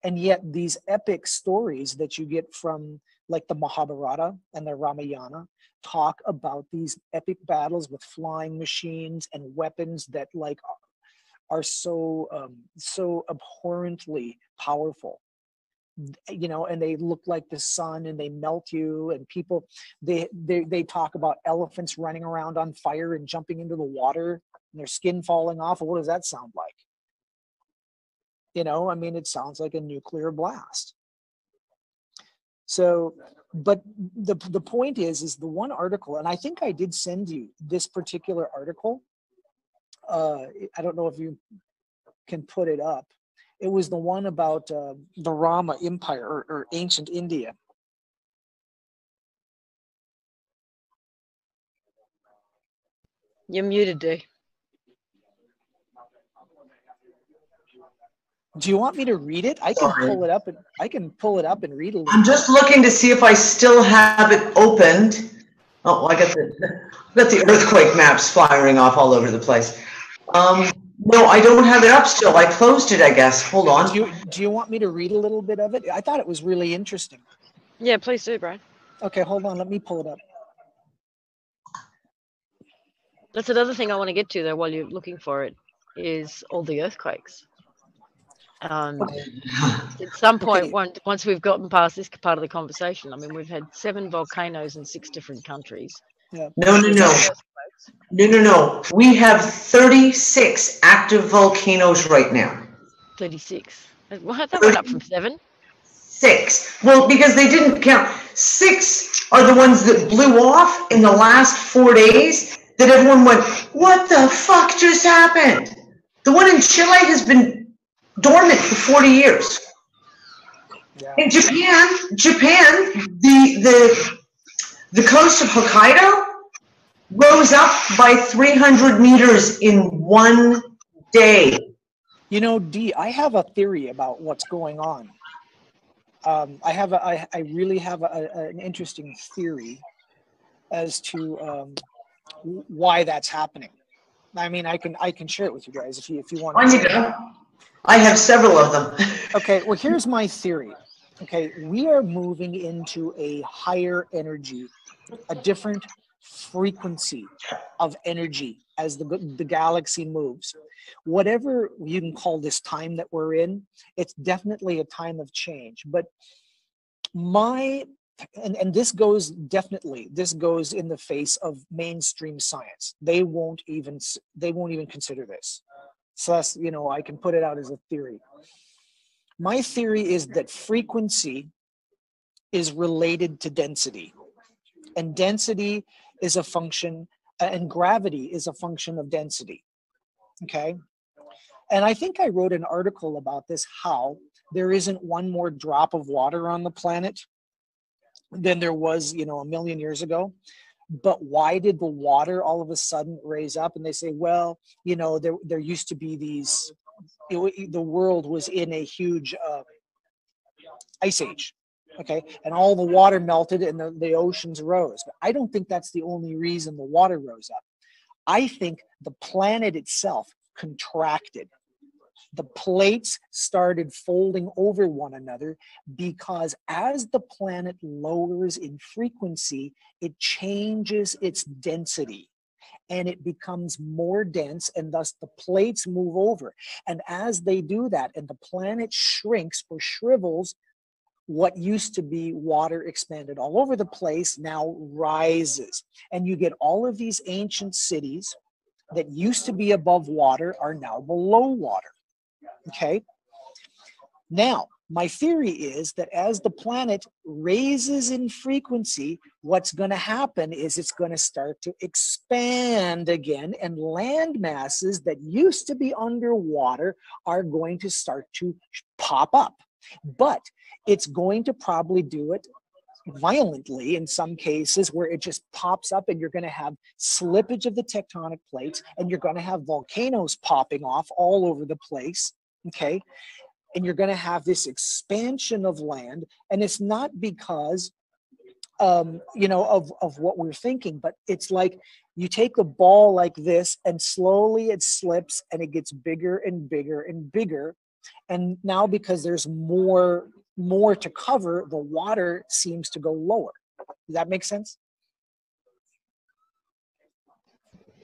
And yet these epic stories that you get from like the Mahabharata and the Ramayana talk about these epic battles with flying machines and weapons that like are so abhorrently powerful, you know, and they look like the sun and they melt you, and people, they talk about elephants running around on fire and jumping into the water and their skin falling off. What does that sound like? You know, I mean, it sounds like a nuclear blast. So, but the point is the one article, and I think I did send you this particular article. I don't know if you can put it up. It was the one about the Rama Empire or ancient India. You're muted, D. Do you want me to read it? I can pull it up and read a little. I'm just looking to see if I still have it opened. Oh, I got the earthquake maps firing off all over the place. No, I don't have it up still. I closed it, I guess. Hold on. Do you want me to read a little bit of it? I thought it was really interesting. Yeah, please do, Brian. Okay, hold on. Let me pull it up. That's another thing I want to get to, though, while you're looking for it, is all the earthquakes. At some point, once we've gotten past this part of the conversation, I mean, we've had 7 volcanoes in 6 different countries. Yeah. No. We have 36 active volcanoes right now. 36. Well, that went up from 7. 6. Well, because they didn't count. 6 are the ones that blew off in the last 4 days that everyone went, what the fuck just happened? The one in Chile has been dormant for 40 years. Yeah. In Japan, the coast of Hokkaido rose up by 300 meters in one day. You know, Dee, I have a theory about what's going on. I really have an interesting theory as to why that's happening. I mean, I can share it with you guys if you want to. I have several of them. Okay, well, here's my theory. Okay, we are moving into a higher energy, a different frequency of energy as the galaxy moves. Whatever you can call this time that we're in, it's definitely a time of change. But my and this goes in the face of mainstream science. They won't even consider this. So that's, I can put it out as a theory. My theory is that frequency is related to density, and density is a function, and gravity is a function of density. Okay. And I think I wrote an article about this, how there isn't one more drop of water on the planet than there was, a million years ago. But why did the water all of a sudden raise up? And they say, well, there used to be these, the world was in a huge ice age. Okay. And all the water melted and the oceans rose. But I don't think that's the only reason the water rose up. I think the planet itself contracted. The plates started folding over one another because as the planet lowers in frequency, it changes its density and it becomes more dense, and thus the plates move over. And as they do that and the planet shrinks or shrivels, what used to be water expanded all over the place now rises. And you get all of these ancient cities that used to be above water are now below water. Okay. Now, my theory is that as the planet raises in frequency, what's going to happen is it's going to start to expand again, and land masses that used to be underwater are going to start to pop up. But it's going to probably do it violently in some cases, where it just pops up, and you're going to have slippage of the tectonic plates, and you're going to have volcanoes popping off all over the place. Okay. And you're going to have this expansion of land. And it's not because, of what we're thinking, but it's like you take a ball like this and slowly it slips and it gets bigger and bigger and bigger. And now because there's more to cover, the water seems to go lower. Does that make sense?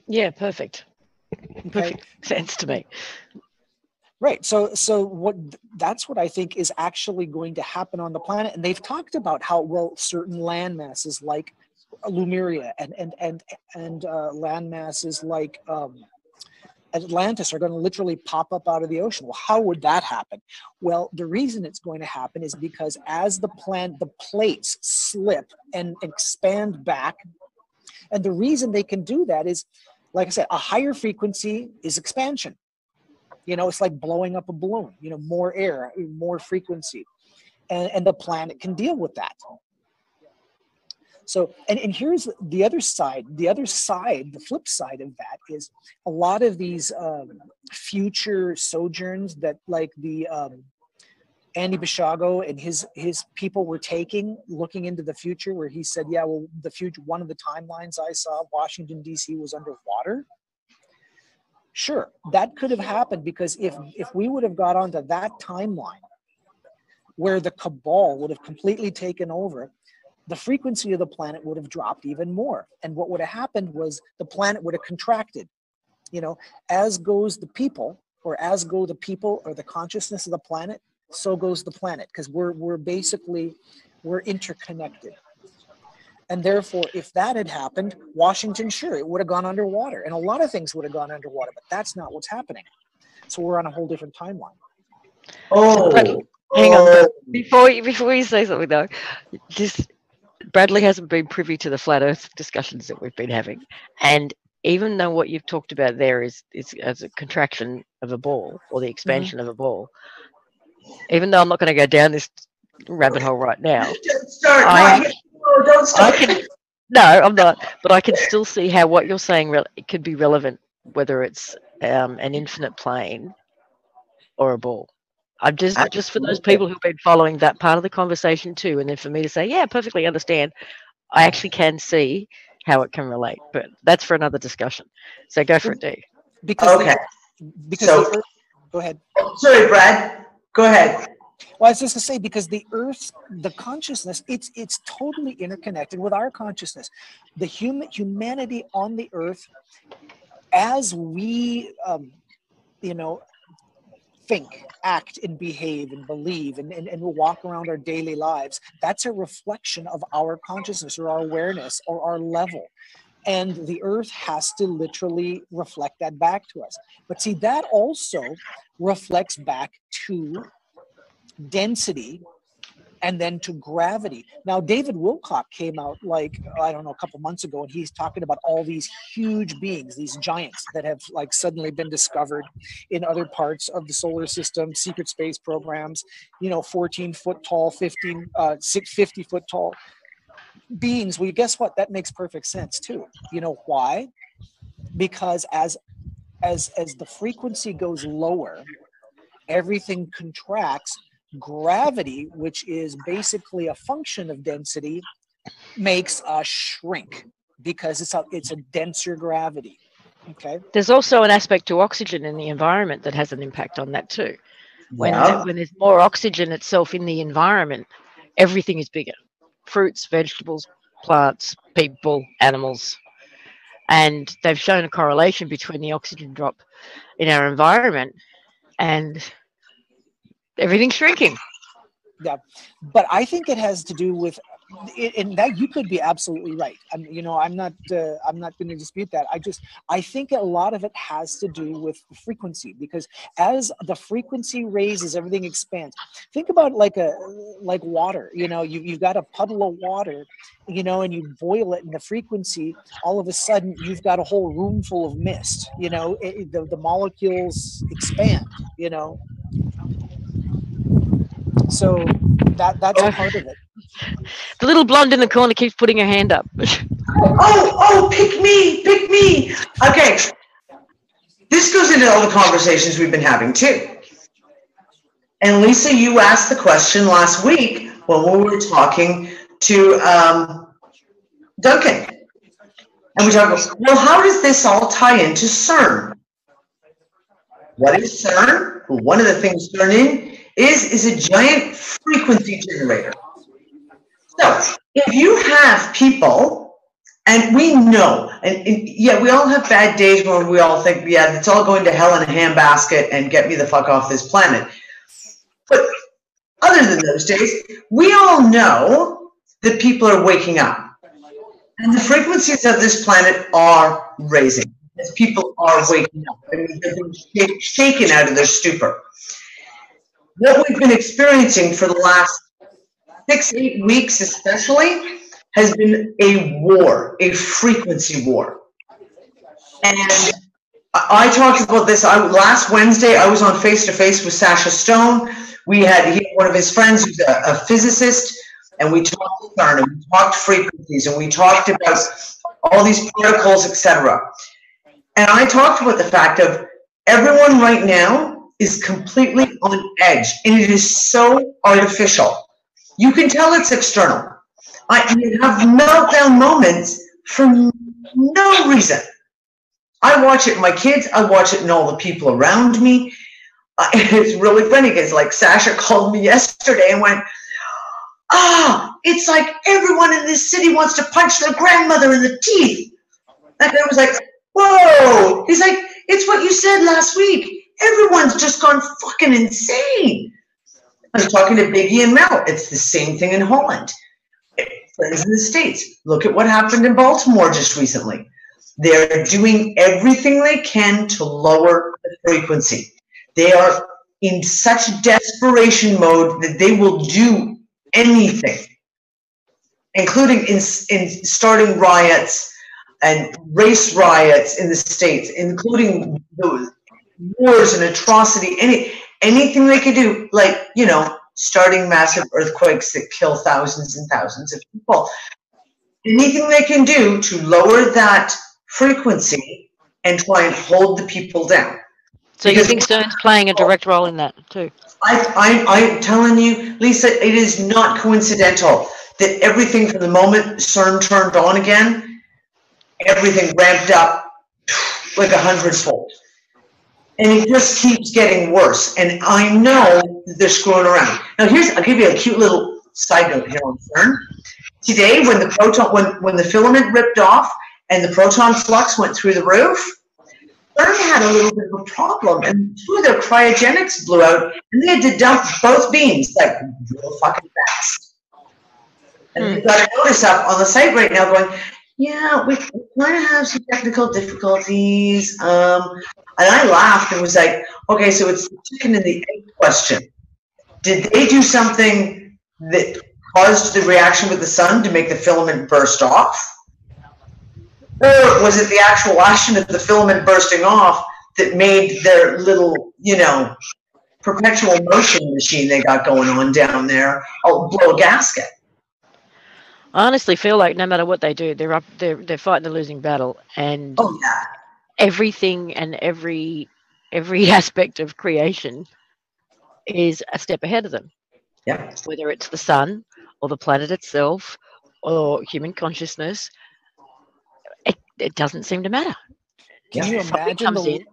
Yeah, perfect. Okay. Perfect sense to me. Right. So that's what I think is actually going to happen on the planet. And they've talked about how, well, certain land masses like Lemuria and land masses like Atlantis are going to literally pop up out of the ocean. Well, how would that happen? Well, the reason it's going to happen is because as the plates slip and expand back, and the reason they can do that is, like I said, a higher frequency is expansion. It's like blowing up a balloon, more air, more frequency, and the planet can deal with that. So, and here's the other side, the flip side of that is a lot of these future sojourns that, like the Andy Bishago and his people were taking, looking into the future, where he said, yeah, well, the future, one of the timelines I saw, Washington, D.C. was underwater. Sure, that could have happened because if we would have got onto that timeline where the cabal would have completely taken over, the frequency of the planet would have dropped even more. And what would have happened was the planet would have contracted. As goes the people, or as go the people or the consciousness of the planet, so goes the planet, because we're interconnected. And therefore, if that had happened, Washington, sure, it would have gone underwater. And a lot of things would have gone underwater, but that's not what's happening. So we're on a whole different timeline. Hang on. Before you say something, though, Bradley hasn't been privy to the flat Earth discussions that we've been having. And even though what you've talked about there is as a contraction of a ball or the expansion of a ball, even though I'm not going to go down this rabbit hole right now, Don't start. No, I'm not. But I can still see how what you're saying it could be relevant, whether it's an infinite plane or a ball. I'm just for those people who've been following that part of the conversation too, and then for me to say, yeah, perfectly understand. I actually can see how it can relate, but that's for another discussion. So go for it, Dee. Because go ahead. Sorry, Brad. Go ahead. Well, I was just to say, because the Earth, the consciousness, it's totally interconnected with our consciousness. The humanity on the Earth, as we, think, act, and behave and believe and walk around our daily lives, that's a reflection of our consciousness or our awareness or our level. And the earth has to literally reflect that back to us. But see, that also reflects back to density and then to gravity. Now, David Wilcock came out like, I don't know, a couple months ago, and he's talking about all these huge beings, these giants that have like suddenly been discovered in other parts of the solar system, secret space programs, 14 foot tall, 50 foot tall beings. Well, guess what? That makes perfect sense too. You know why? Because as the frequency goes lower, everything contracts. Gravity, which is basically a function of density, makes us shrink because it's a denser gravity. Okay. There's also an aspect to oxygen in the environment that has an impact on that too. When there's more oxygen itself in the environment, everything is bigger. Fruits, vegetables, plants, people, animals. And they've shown a correlation between the oxygen drop in our environment and everything's shrinking. Yeah, but I think it has to do with, and that you could be absolutely right. I'm not going to dispute that. I think a lot of it has to do with the frequency, because as the frequency raises, everything expands. Think about like water. You've got a puddle of water, and you boil it, and the frequency, all of a sudden, you've got a whole room full of mist. The molecules expand. So that's part of it. The little blonde in the corner keeps putting her hand up. Oh, pick me. Okay. This goes into all the conversations we've been having too. And Lisa, you asked the question last week when we were talking to Duncan. And we talked about, well, how does this all tie into CERN? What is CERN? Well, one of the things CERN is a giant frequency generator. So if you have people, and we know, and yeah, we all have bad days when we all think, yeah, it's all going to hell in a handbasket and get me the fuck off this planet. But other than those days, we all know that people are waking up. And the frequencies of this planet are raising. As people are waking up. I mean, they're being shaken out of their stupor. What we've been experiencing for the last 6-8 weeks especially has been a war, a frequency war. And I talked about this last Wednesday. I was on face-to-face with Sasha Stone. We had one of his friends who's a physicist, and we talked CERN, and we talked frequencies, and we talked about all these particles, etc. And I talked about the fact of everyone right now is completely on edge, and it is so artificial. You can tell it's external. I have meltdown moments for no reason. I watch it in my kids. I watch it in all the people around me. It's really funny because like Sasha called me yesterday and went, it's like everyone in this city wants to punch their grandmother in the teeth. And I was like, whoa. He's like, it's what you said last week. Everyone's just gone fucking insane. I was talking to Biggie and Mel. It's the same thing in Holland. Friends in the States. Look at what happened in Baltimore just recently. They're doing everything they can to lower the frequency. They are in such desperation mode that they will do anything, including in starting riots and race riots in the States, including those wars and atrocity, anything they could do, like, starting massive earthquakes that kill thousands and thousands of people. Anything they can do to lower that frequency and try and hold the people down. So you think CERN's playing a direct role in that too? I'm telling you, Lisa, it is not coincidental that everything from the moment CERN turned on again, everything ramped up like 100-fold. And it just keeps getting worse. And I know that they're screwing around. Now I'll give you a cute little side note here on CERN. Today, when the filament ripped off and the proton flux went through the roof, CERN had a little bit of a problem, and two of their cryogenics blew out, and they had to dump both beams like real fucking fast. And we've got a notice up on the site right now going, yeah, we kind of have some technical difficulties. And I laughed and was like, okay, so it's the chicken and the egg question. Did they do something that caused the reaction with the sun to make the filament burst off? Or was it the actual action of the filament bursting off that made their little, you know, perpetual motion machine they got going on down there blow a gasket? I honestly feel like no matter what they do, they're fighting a losing battle, and everything and every aspect of creation is a step ahead of them. Yeah. Whether it's the sun or the planet itself or human consciousness, it doesn't seem to matter. Can you imagine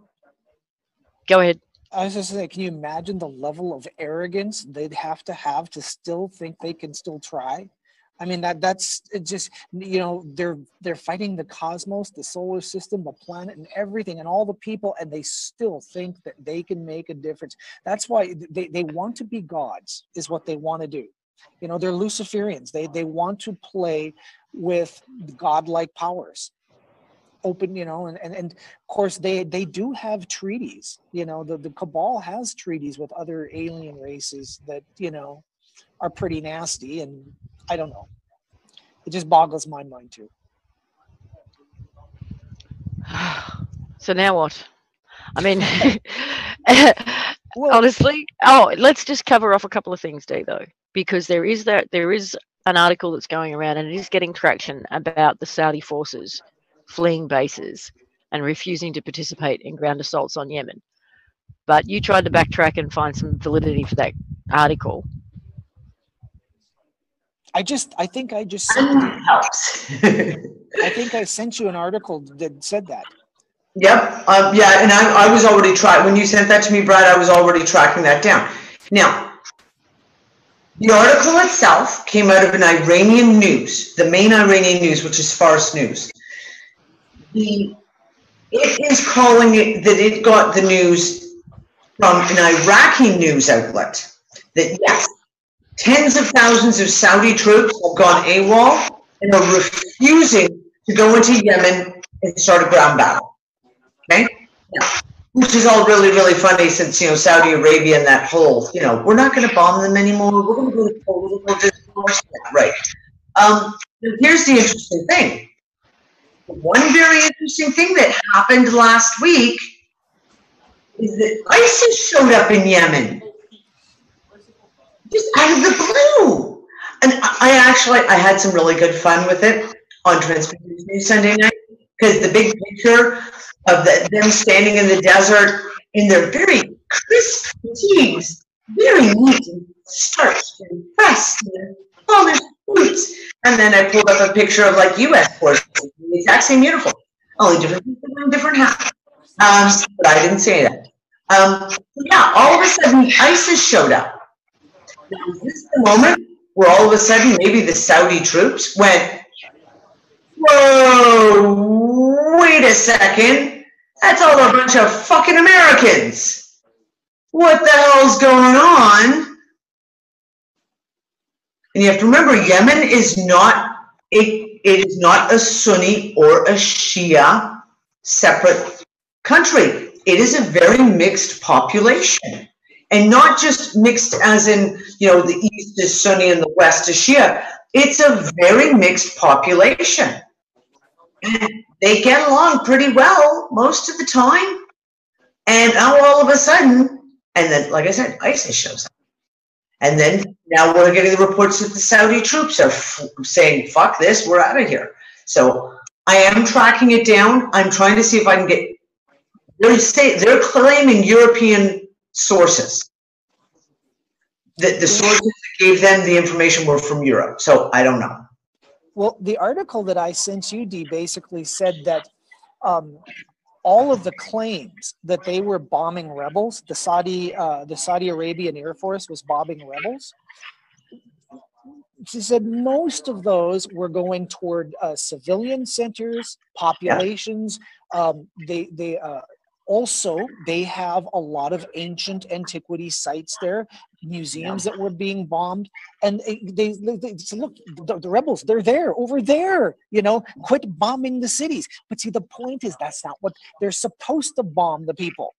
Go ahead. I was just saying, can you imagine the level of arrogance they'd have to still think they can still try? I mean, that's it. Just, you know, they're fighting the cosmos, the solar system, the planet, and everything, and all the people, and they still think that they can make a difference. That's why they want to be gods, is what they want to do. You know, they're Luciferians. They want to play with godlike powers. Open, you know, and of course they do have treaties. You know, the Cabal has treaties with other alien races that, you know, are pretty nasty, and I don't know. It just boggles my mind too. So now what? I mean, Well, honestly, let's just cover off a couple of things, Dee, though, because there is an article that's going around, and it is getting traction about the Saudi forces fleeing bases and refusing to participate in ground assaults on Yemen. But you tried to backtrack and find some validity for that article. I think I sent you an article that said that. Yep. Yeah, and I was already when you sent that to me, Brad, I was already tracking that down. Now, the article itself came out of an Iranian news, the main Iranian news, which is Fars News. It is calling it that it got the news from an Iraqi news outlet that, yes, tens of thousands of Saudi troops have gone AWOL and are refusing to go into Yemen and start a ground battle. Okay? Yeah. Which is all really, really funny since, you know, Saudi Arabia and that whole, you know, we're not going to bomb them anymore. We're going to go to political discourse. Right. Here's the interesting thing. One very interesting thing that happened last week is that ISIS showed up in Yemen. Just out of the blue. And I had some really good fun with it on Transparency News Sunday night, because the big picture of them standing in the desert in their very crisp fatigues, very neat and starched and pressed and polished boots. And then I pulled up a picture of like U.S. forces, the exact same uniform, only different people wearing different hats. But I didn't say that. Yeah, all of a sudden ISIS showed up. Now, is this the moment where all of a sudden maybe the Saudi troops went, whoa, wait a second, that's all a bunch of fucking Americans. What the hell's going on? And you have to remember, Yemen is not it is not a Sunni or a Shia separate country. It is a very mixed population. And not just mixed as in, you know, the East is Sunni and the West is Shia. It's a very mixed population. And they get along pretty well most of the time. And now all of a sudden, and then, like I said, ISIS shows up. And then now we're getting the reports that the Saudi troops are saying, fuck this, we're out of here. So I am tracking it down. I'm trying to see if I can get, they're claiming European sources. The sources that gave them the information were from Europe. So I don't know. Well, the article that I sent you, Dee, basically said that all of the claims that they were bombing rebels, the Saudi Arabian Air Force was bombing rebels. She said most of those were going toward civilian centers, populations. Also, they have a lot of ancient antiquity sites there, museums that were being bombed. And they said, look, the rebels, they're there, over there, you know, quit bombing the cities. But see, the point is that's not what they're supposed to bomb the people,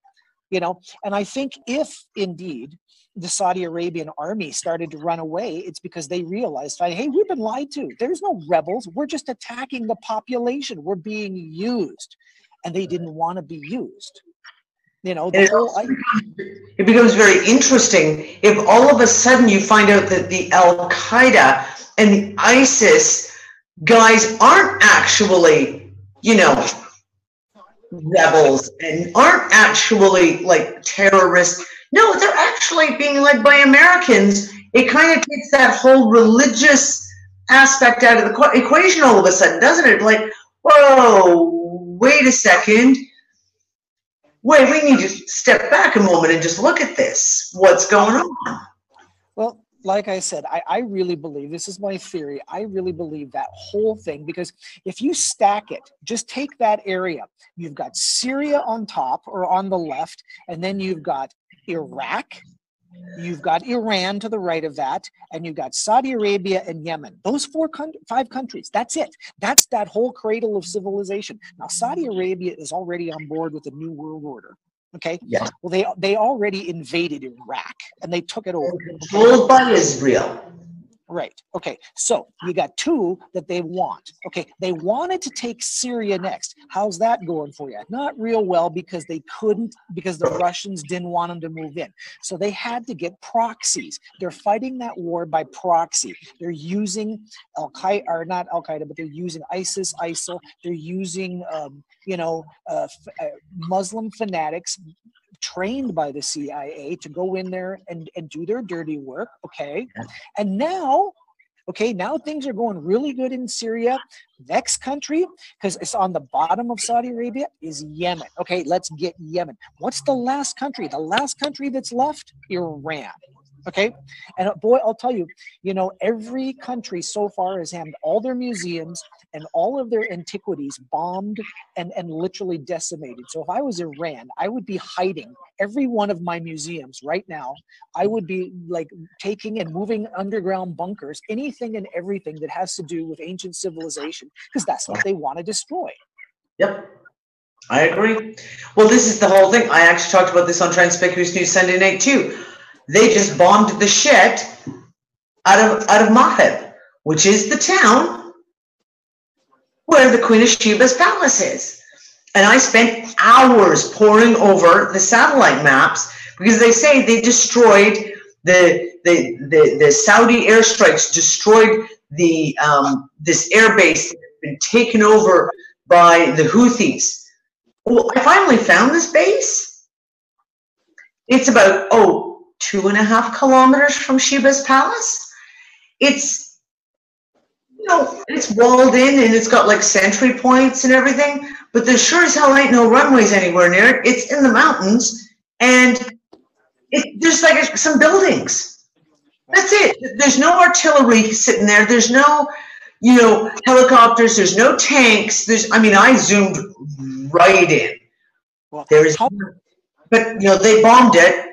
you know. And I think if indeed the Saudi Arabian army started to run away, it's because they realized, hey, we've been lied to. There's no rebels. We're just attacking the population. We're being used. And they didn't want to be used. You know, it becomes very interesting if all of a sudden you find out that the Al-Qaeda and the ISIS guys aren't actually, you know, rebels and aren't actually like terrorists. No, they're actually being led by Americans. It kind of takes that whole religious aspect out of the equation all of a sudden, doesn't it? Like, whoa, wait a second. Wait, we need to step back a moment and just look at this. What's going on? Well, like I said, I really believe, this is my theory, I really believe that whole thing, because if you stack it, just take that area. You've got Syria on top or on the left, and then you've got Iraq, you've got Iran to the right of that, and you've got Saudi Arabia and Yemen. Those five countries, that's it. That's that whole cradle of civilization. Now, Saudi Arabia is already on board with the New World Order. Okay. Yeah. Well, they already invaded Iraq and they took it over. Controlled by Israel. Right. Okay. So you got two that they want. Okay. They wanted to take Syria next. How's that going for you? Not real well, because they couldn't, because the Russians didn't want them to move in. So they had to get proxies. They're fighting that war by proxy. They're using Al-Qaeda, or not Al-Qaeda, but they're using ISIS, ISIL. They're using, Muslim fanatics trained by the CIA to go in there and do their dirty work. Okay. And now, now things are going really good in Syria. Next country, because it's on the bottom of Saudi Arabia, is Yemen. Okay, let's get Yemen. What's the last country? The last country that's left? Iran. Okay, and boy, I'll tell you, every country so far has had all their museums and all of their antiquities bombed and literally decimated. So if I was Iran, I would be hiding every one of my museums right now. I would be like taking and moving underground bunkers, anything and everything that has to do with ancient civilization, because that's what they want to destroy. Yep. I agree. Well, this is the whole thing. I actually talked about this on Transpacific News Sunday night too. They just bombed the shit out of Maheb, which is the town where the Queen of Sheba's palace is. And I spent hours poring over the satellite maps, because they say they destroyed the Saudi airstrikes destroyed the this airbase that had been taken over by the Houthis. Well, I finally found this base. It's about 2.5 kilometers from Sheba's palace. It's, it's walled in and it's got like sentry points and everything, but there sure as hell ain't no runways anywhere near it. It's in the mountains, and there's like some buildings. That's it. There's no artillery sitting there. There's no, helicopters. There's no tanks. I zoomed right in. Well, but they bombed it.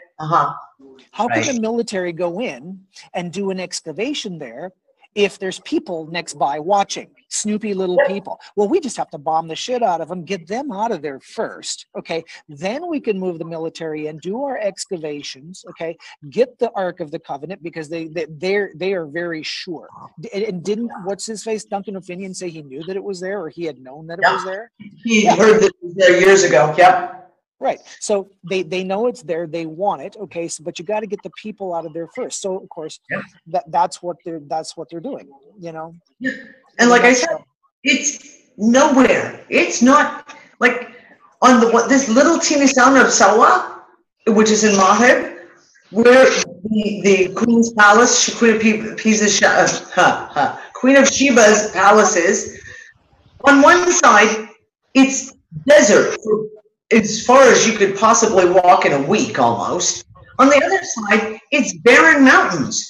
How can the military go in and do an excavation there if there's people next by watching, snoopy little people? Well, we just have to bomb the shit out of them, get them out of there first, okay? Then we can move the military and do our excavations, okay? Get the Ark of the Covenant, because they are very sure. And didn't, what's his face, Duncan O'Finian, say he knew that it was there, or he had known that it was there? He heard that it was there years ago, Right. So they know it's there. They want it. Okay. So, but you got to get the people out of there first. So of course, that's what they're doing. And like I said, it's nowhere. It's not like on this little teeny town of Sawa, which is in Maheb, where the Queen's Palace, Queen of Sheba's palace is. On one side, it's desert as far as you could possibly walk in a week almost. On the other side, it's barren mountains.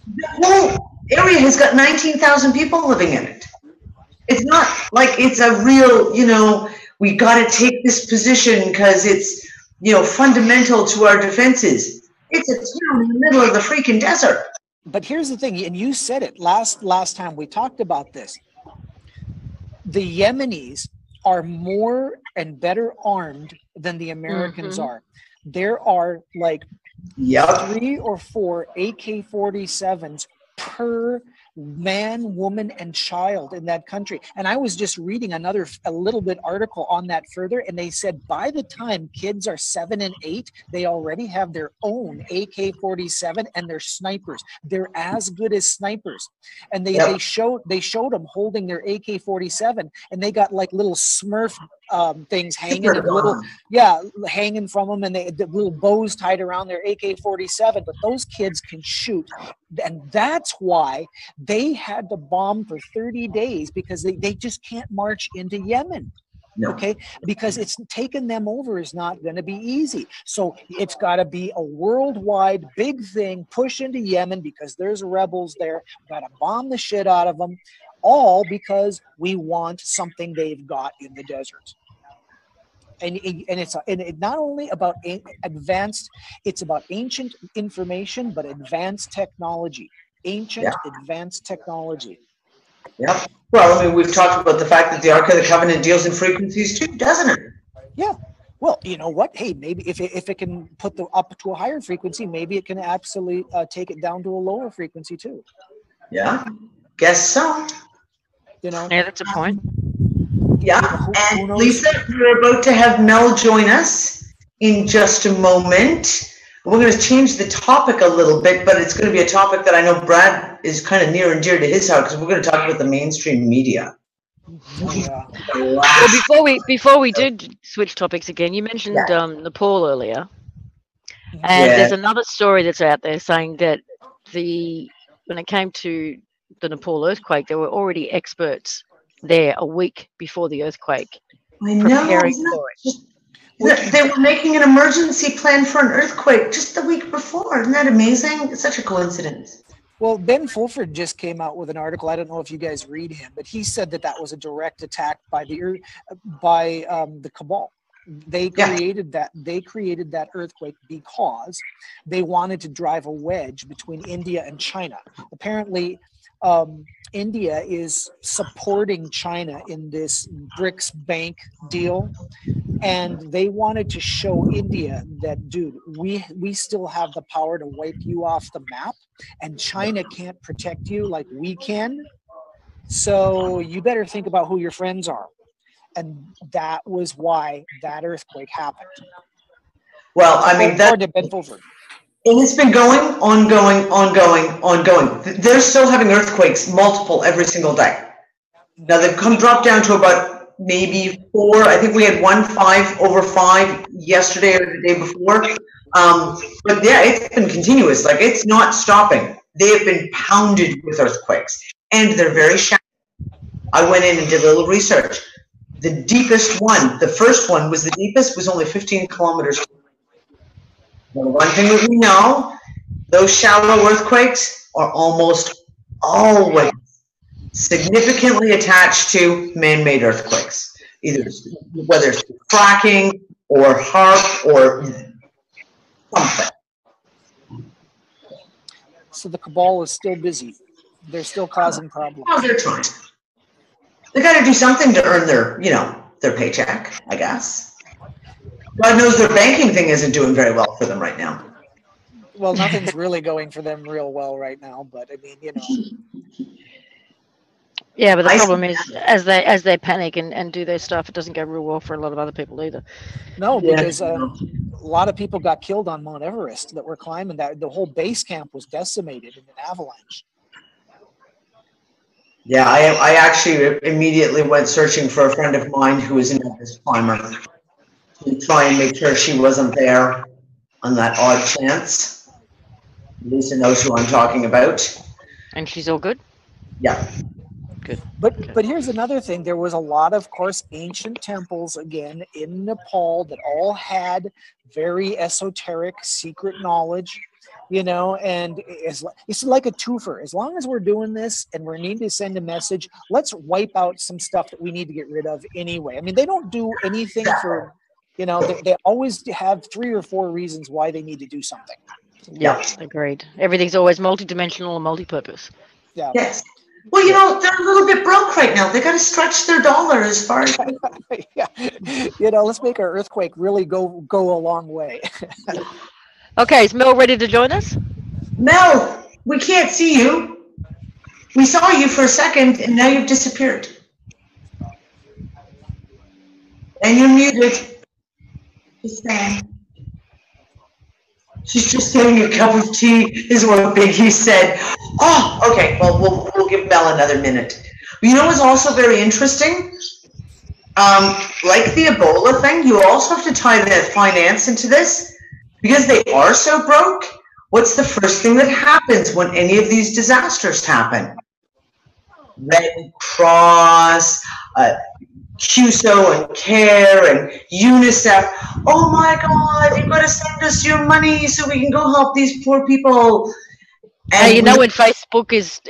The whole area has got 19,000 people living in it. It's not like it's a real, We got to take this position because it's, fundamental to our defenses. It's a town in the middle of the freaking desert. But here's the thing, and you said it last time we talked about this. The Yemenis are more and better armed than the Americans are. There are like 3 or 4 AK-47s per man, woman, and child in that country. And I was just reading a little bit article on that further, and they said by the time kids are 7 and 8, they already have their own AK-47 and they're snipers. They're as good as snipers. And they showed them holding their AK-47, and they got like little Smurf things hanging and hanging from them, and the little bows tied around their AK-47. But those kids can shoot, and that's why they had to bomb for 30 days, because they just can't march into Yemen. No. Okay, because it's taking them over is not going to be easy. So it's got to be a worldwide big thing, push into Yemen because there's rebels there. We've got to bomb the shit out of them, all because we want something they've got in the desert. And it's not only about advanced, it's about ancient information, but advanced technology. Advanced technology. Yep. Well, I mean, we've talked about the fact that the Ark of the Covenant deals in frequencies too, doesn't it? Yeah. Well, you know what? Hey, maybe if it can put up to a higher frequency, maybe it can absolutely take it down to a lower frequency too. Yeah. Guess so. Yeah, that's a point. Yeah. And Lisa, we're about to have Mel join us in just a moment. We're going to change the topic a little bit, but it's going to be a topic that I know Brad is kind of near and dear to his heart, because we're going to talk about the mainstream media. Yeah. Well, before we did switch topics again, you mentioned Nepal earlier, and there's another story that's out there saying that when it came to the Nepal earthquake, there were already experts there a week before the earthquake preparing for it. They were making an emergency plan for an earthquake just the week before. Isn't that amazing? It's such a coincidence. Well, Ben Fulford just came out with an article. I don't know if you guys read him, but he said that was a direct attack by the cabal. They created that. They created that earthquake because they wanted to drive a wedge between India and China. Apparently, India is supporting China in this BRICS bank deal, and they wanted to show India that, dude, we still have the power to wipe you off the map, and China can't protect you like we can. So you better think about who your friends are. And that was why that earthquake happened. Well, I mean, and it's been ongoing. They're still having earthquakes, multiple every single day. Now they've dropped down to about maybe 4. I think we had 5 over 5 yesterday or the day before. But yeah, it's been continuous. Like, it's not stopping. They have been pounded with earthquakes, and they're very shallow. I went in and did a little research. The deepest one, the first one was the deepest, was only 15 kilometers. Well, one thing that we know, those shallow earthquakes are almost always significantly attached to man-made earthquakes, whether it's fracking or HARP or something. So the cabal is still busy. They're still causing problems. Oh, they're trying. They got to do something to earn their paycheck, I guess. God knows their banking thing isn't doing very well for them right now. Well, nothing's really going for them real well right now, but I mean, Yeah, but the problem is, as they panic and do their stuff, it doesn't go real well for a lot of other people either. No, because a lot of people got killed on Mount Everest that were climbing that. The whole base camp was decimated in an avalanche. Yeah, I actually immediately went searching for a friend of mine who is an Everest climber to try and make sure she wasn't there on that odd chance. Lisa knows who I'm talking about. And she's all good? Yeah. Good. But here's another thing. There was a lot of course, ancient temples, again, in Nepal that all had very esoteric, secret knowledge. you know, and it's like a twofer. As long as we're doing this and we need to send a message, let's wipe out some stuff that we need to get rid of anyway. I mean, they don't do anything for, you know, they always have 3 or 4 reasons why they need to do something. Yeah, agreed. Everything's always multidimensional and multi-purpose. Yeah. Yes. Well, you know, they're a little bit broke right now. They got to stretch their dollar as far as. Yeah. You know, let's make our earthquake really go a long way. Okay, is Mel ready to join us? Mel, we can't see you. We saw you for a second, and now you've disappeared. And you're muted. Just saying. She's just getting a cup of tea, is what Biggie said. Oh, okay. Well, we'll give Mel another minute. You know what's also very interesting? Like the Ebola thing, you also have to tie the finance into this. Because they are so broke, what's the first thing that happens when any of these disasters happen? Red Cross, CUSO and CARE and UNICEF. Oh my God, you've got to send us your money so we can go help these poor people. And you know when Facebook is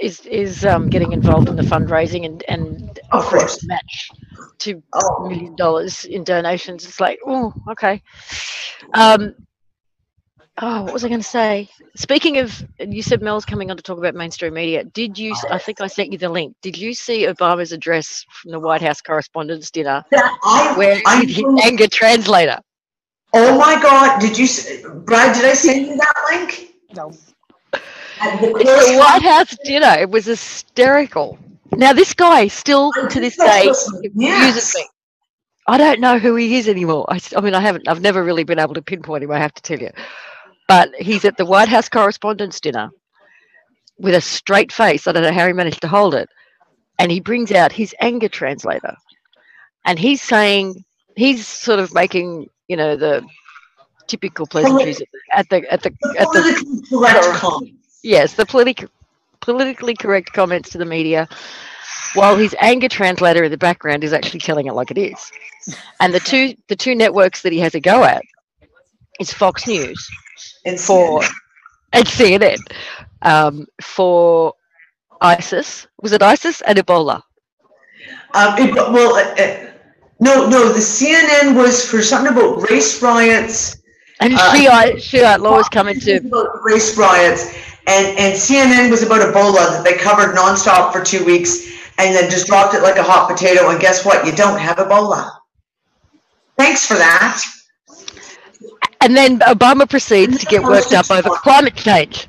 getting involved in the fundraising and of course match $2 million in donations, it's like, oh, okay. What was I going to say? Speaking of, you said Mel's coming on to talk about mainstream media. Did you? I think I sent you the link. Did you see Obama's address from the White House Correspondents' Dinner, where his anger translator? Oh my God! Did you, Brad? Did I send you that link? No. It's the White House dinner. It was hysterical. Now this guy still to this day confuses me. I don't know who he is anymore. I mean, I've never really been able to pinpoint him, I have to tell you. But he's at the White House Correspondents' Dinner with a straight face. I don't know how he managed to hold it. And he brings out his anger translator. And he's saying, he's sort of making, you know, the typical pleasantries at the correct comments. Yes, the politically correct comments to the media, while his anger translator in the background is actually telling it like it is. And the two networks that he has a go at is Fox News and CNN for ISIS. Was it ISIS and Ebola? No. The CNN was for something about race riots. And Shiite laws coming to race riots, and CNN was about Ebola that they covered nonstop for 2 weeks, and then just dropped it like a hot potato. And guess what? You don't have Ebola. Thanks for that. And then Obama proceeds to get worked up over climate change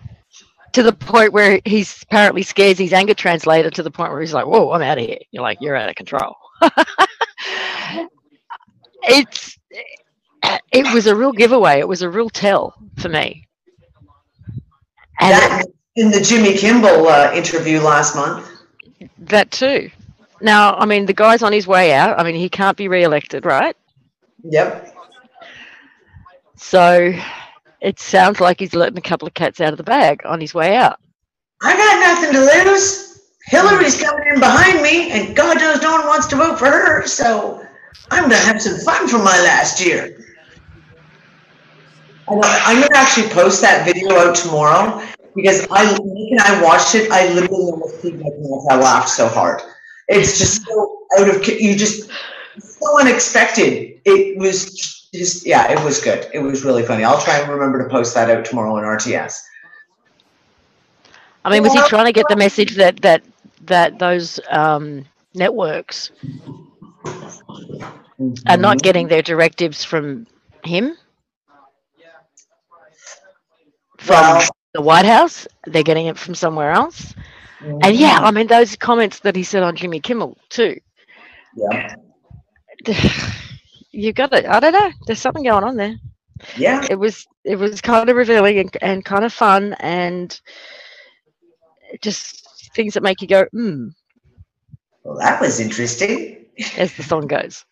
to the point where he's apparently scares his anger translator to the point where he's like, "Whoa, I'm out of here." You're like, "You're out of control." It was a real giveaway. It was a real tell for me. And that in the Jimmy Kimmel interview last month. That too. Now, I mean, the guy's on his way out. I mean, he can't be re-elected, right? Yep. So it sounds like he's letting a couple of cats out of the bag on his way out. I got nothing to lose. Hillary's coming in behind me, and God knows no one wants to vote for her, so I'm going to have some fun from my last year. I'm going to actually post that video out tomorrow, because Nick and I watched it. I literally almost peed my pants. I laughed so hard. It's just so so unexpected. It was just, it was good. It was really funny. I'll try and remember to post that out tomorrow on RTS. I mean, was he trying to get the message that those networks are not getting their directives from him? From the White House? They're getting it from somewhere else? And yeah, I mean, those comments that he said on Jimmy Kimmel too. Yeah. You got it. I don't know. There's something going on there. Yeah. It was kind of revealing and kind of fun, and just things that make you go, Well, that was interesting. As the song goes.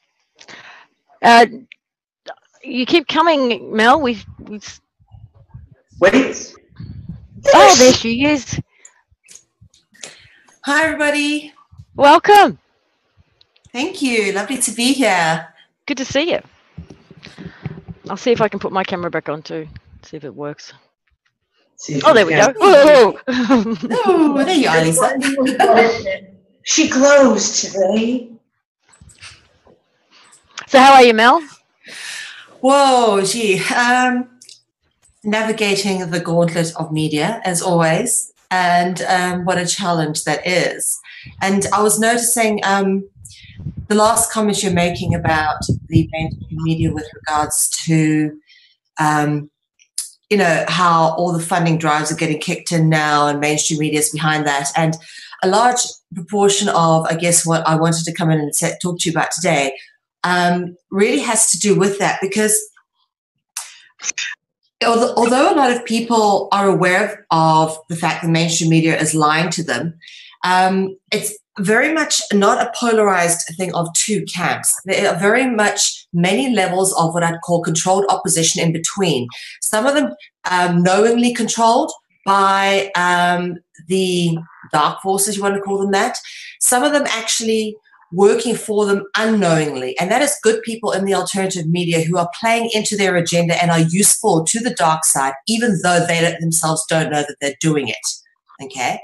You keep coming, Mel. Wait. Oh, there she is. Hi, everybody. Welcome. Thank you. Lovely to be here. Good to see you. I'll see if I can put my camera back on too. See if it works. See if Oh, you there we can. go. Oh, Oh, there you are, Lisa. She glows today. so how are you, Mel? Whoa, gee. Navigating the gauntlet of media, as always, and what a challenge that is. And I was noticing the last comment you're making about the mainstream media with regards to, you know, how all the funding drives are getting kicked in now and mainstream media is behind that. And a large proportion of, I guess, what I wanted to come in and talk to you about today really has to do with that, because although a lot of people are aware of the fact that mainstream media is lying to them, it's very much not a polarized thing of two camps. There are very much many levels of what I'd call controlled opposition in between. Some of them knowingly controlled by the dark forces, you want to call them that. Some of them actually working for them unknowingly. And that is good people in the alternative media who are playing into their agenda and are useful to the dark side, even though they themselves don't know that they're doing it. Okay?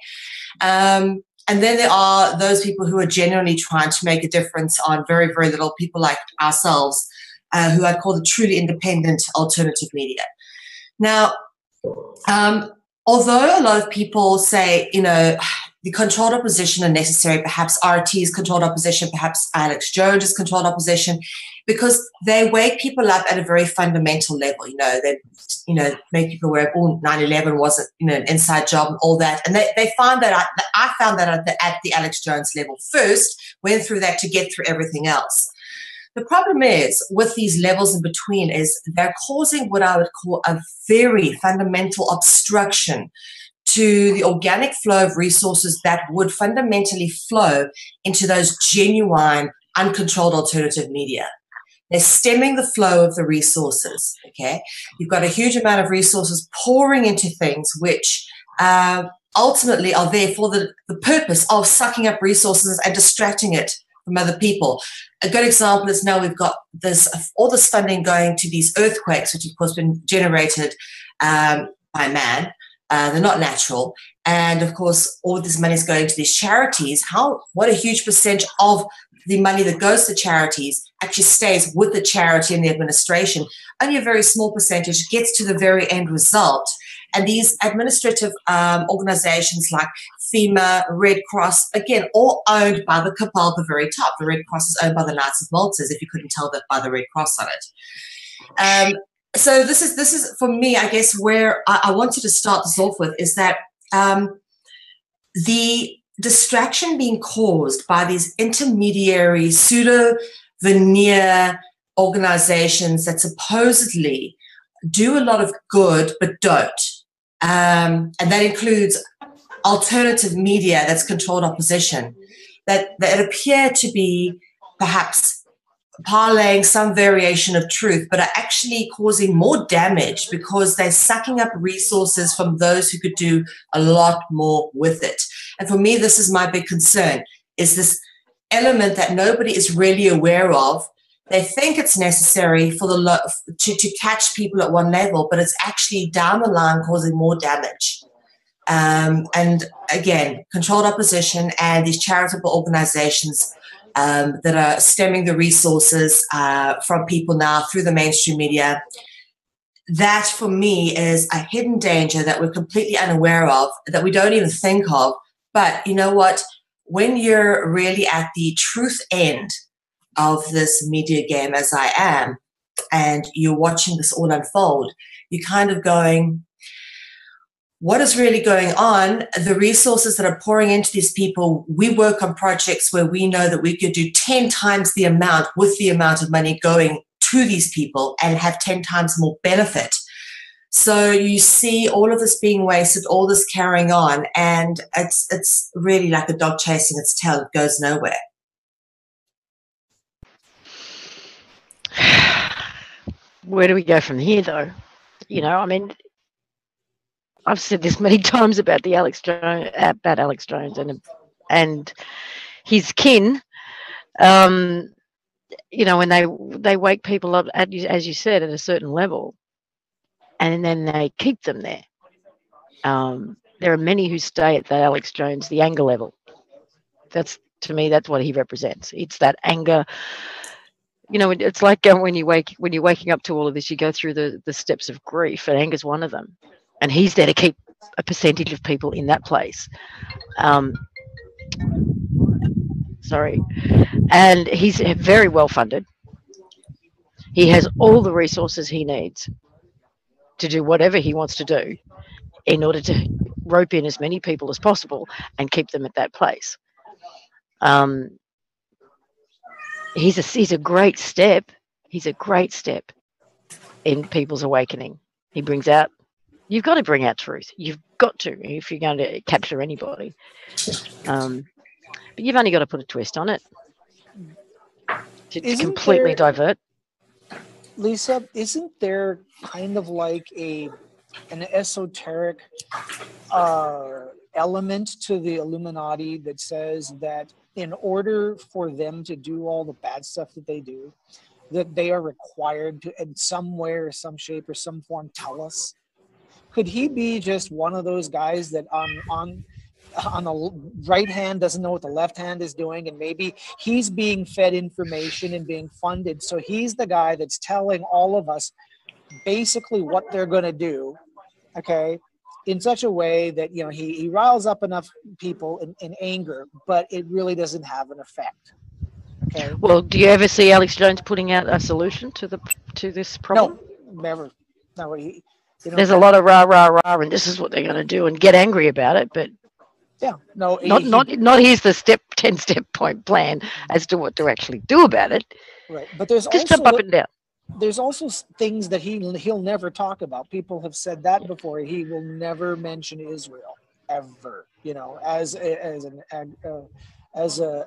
And then there are those people who are genuinely trying to make a difference on very, very little, people like ourselves, who I'd call the truly independent alternative media. Now, although a lot of people say, you know, the controlled opposition are necessary, perhaps RT's controlled opposition, perhaps Alex Jones' controlled opposition, because they wake people up at a very fundamental level. You know, they, you know, make people aware, oh, 9/11 wasn't, you know, an inside job and all that. And they find that I found that at the Alex Jones level first, went through that to get through everything else. The problem is with these levels in between is they're causing what I would call a very fundamental obstruction to the organic flow of resources that would fundamentally flow into those genuine, uncontrolled alternative media. They're stemming the flow of the resources, okay? You've got a huge amount of resources pouring into things which ultimately are there for the purpose of sucking up resources and distracting it from other people. A good example is now we've got all this funding going to these earthquakes, which of course been generated by man. They're not natural. And of course, all this money is going to these charities. What a huge percentage of the money that goes to charities actually stays with the charity and the administration. Only a very small percentage gets to the very end result. And these administrative organizations like FEMA, Red Cross, again, all owned by the cabal at the very top. The Red Cross is owned by the Knights of Maltese, if you couldn't tell that by the Red Cross on it. So this is for me, I guess, where I wanted to start this off with is that the distraction being caused by these intermediary pseudo-veneer organizations that supposedly do a lot of good but don't. And that includes alternative media that's controlled opposition, that appear to be perhaps parlaying some variation of truth, but are actually causing more damage because they're sucking up resources from those who could do a lot more with it. And for me, this is my big concern, is this element that nobody is really aware of. They think it's necessary for to catch people at one level, but it's actually down the line causing more damage. And again, controlled opposition and these charitable organizations that are stemming the resources from people now through the mainstream media. That, for me, is a hidden danger that we're completely unaware of, that we don't even think of. But you know what? When you're really at the truth end of this media game, as I am, and you're watching this all unfold, you're kind of going, what is really going on? The resources that are pouring into these people, we work on projects where we know that we could do 10 times the amount with the amount of money going to these people and have 10 times more benefit. So you see all of this being wasted, all this carrying on, and it's really like a dog chasing its tail. It goes nowhere. Where do we go from here, though? You know, I mean, I've said this many times about Alex Jones and his kin. You know, when they wake people up, as you said, at a certain level, and then they keep them there. There are many who stay at the Alex Jones, the anger level. That's, to me, that's what he represents. It's that anger. You know, it's like when you're waking up to all of this, you go through the steps of grief, and anger's one of them. And he's there to keep a percentage of people in that place. Um, sorry, and he's very well funded. He has all the resources he needs to do whatever he wants to do in order to rope in as many people as possible and keep them at that place. Um, he's a great step. He's a great step in people's awakening. He brings out. You've got to bring out truth. You've got to if you're going to capture anybody. But you've only got to put a twist on it to completely divert. Lisa, isn't there kind of like an esoteric element to the Illuminati that says that in order for them to do all the bad stuff that they do, that they are required to, in some way or some shape or some form, tell us? Could he be just one of those guys that on the right hand doesn't know what the left hand is doing, and maybe he's being fed information and being funded, so he's the guy that's telling all of us basically what they're going to do, okay, in such a way that, you know, he riles up enough people in anger, but it really doesn't have an effect. Okay. Well, do you ever see Alex Jones putting out a solution to this problem? No, never. No, there's a lot of rah rah rah, and this is what they're going to do, and get angry about it, but yeah, no, not here's the 10-step point plan as to what to actually do about it. Right, but there's just also jump up and down. There's also things that he'll never talk about. People have said that before. He will never mention Israel ever, you know, as an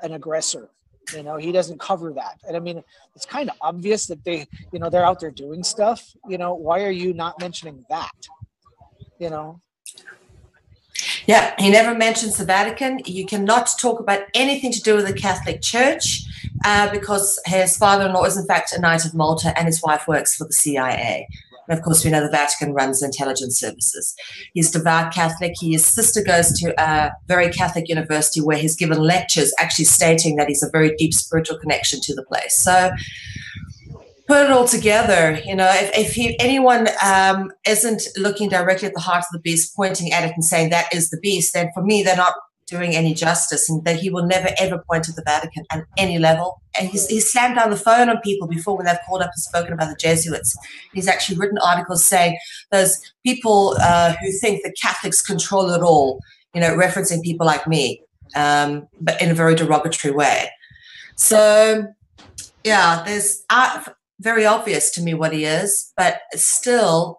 aggressor. You know, he doesn't cover that. And I mean, it's kind of obvious that they're out there doing stuff. You know, why are you not mentioning that? You know. Yeah, he never mentions the Vatican. You cannot talk about anything to do with the Catholic Church because his father-in-law is in fact a Knight of Malta and his wife works for the CIA. And of course, we know the Vatican runs intelligence services. He's devout Catholic. His sister goes to a very Catholic university where he's given lectures actually stating that he's a very deep spiritual connection to the place. So put it all together, you know, if anyone isn't looking directly at the heart of the beast, pointing at it and saying that is the beast, then for me, they're not doing any justice, and that he will never, ever point to the Vatican at any level. And he's slammed down the phone on people before when they've called up and spoken about the Jesuits. He's actually written articles saying those people who think that Catholics control it all, you know, referencing people like me, but in a very derogatory way. So, yeah, there's very obvious to me what he is, but still,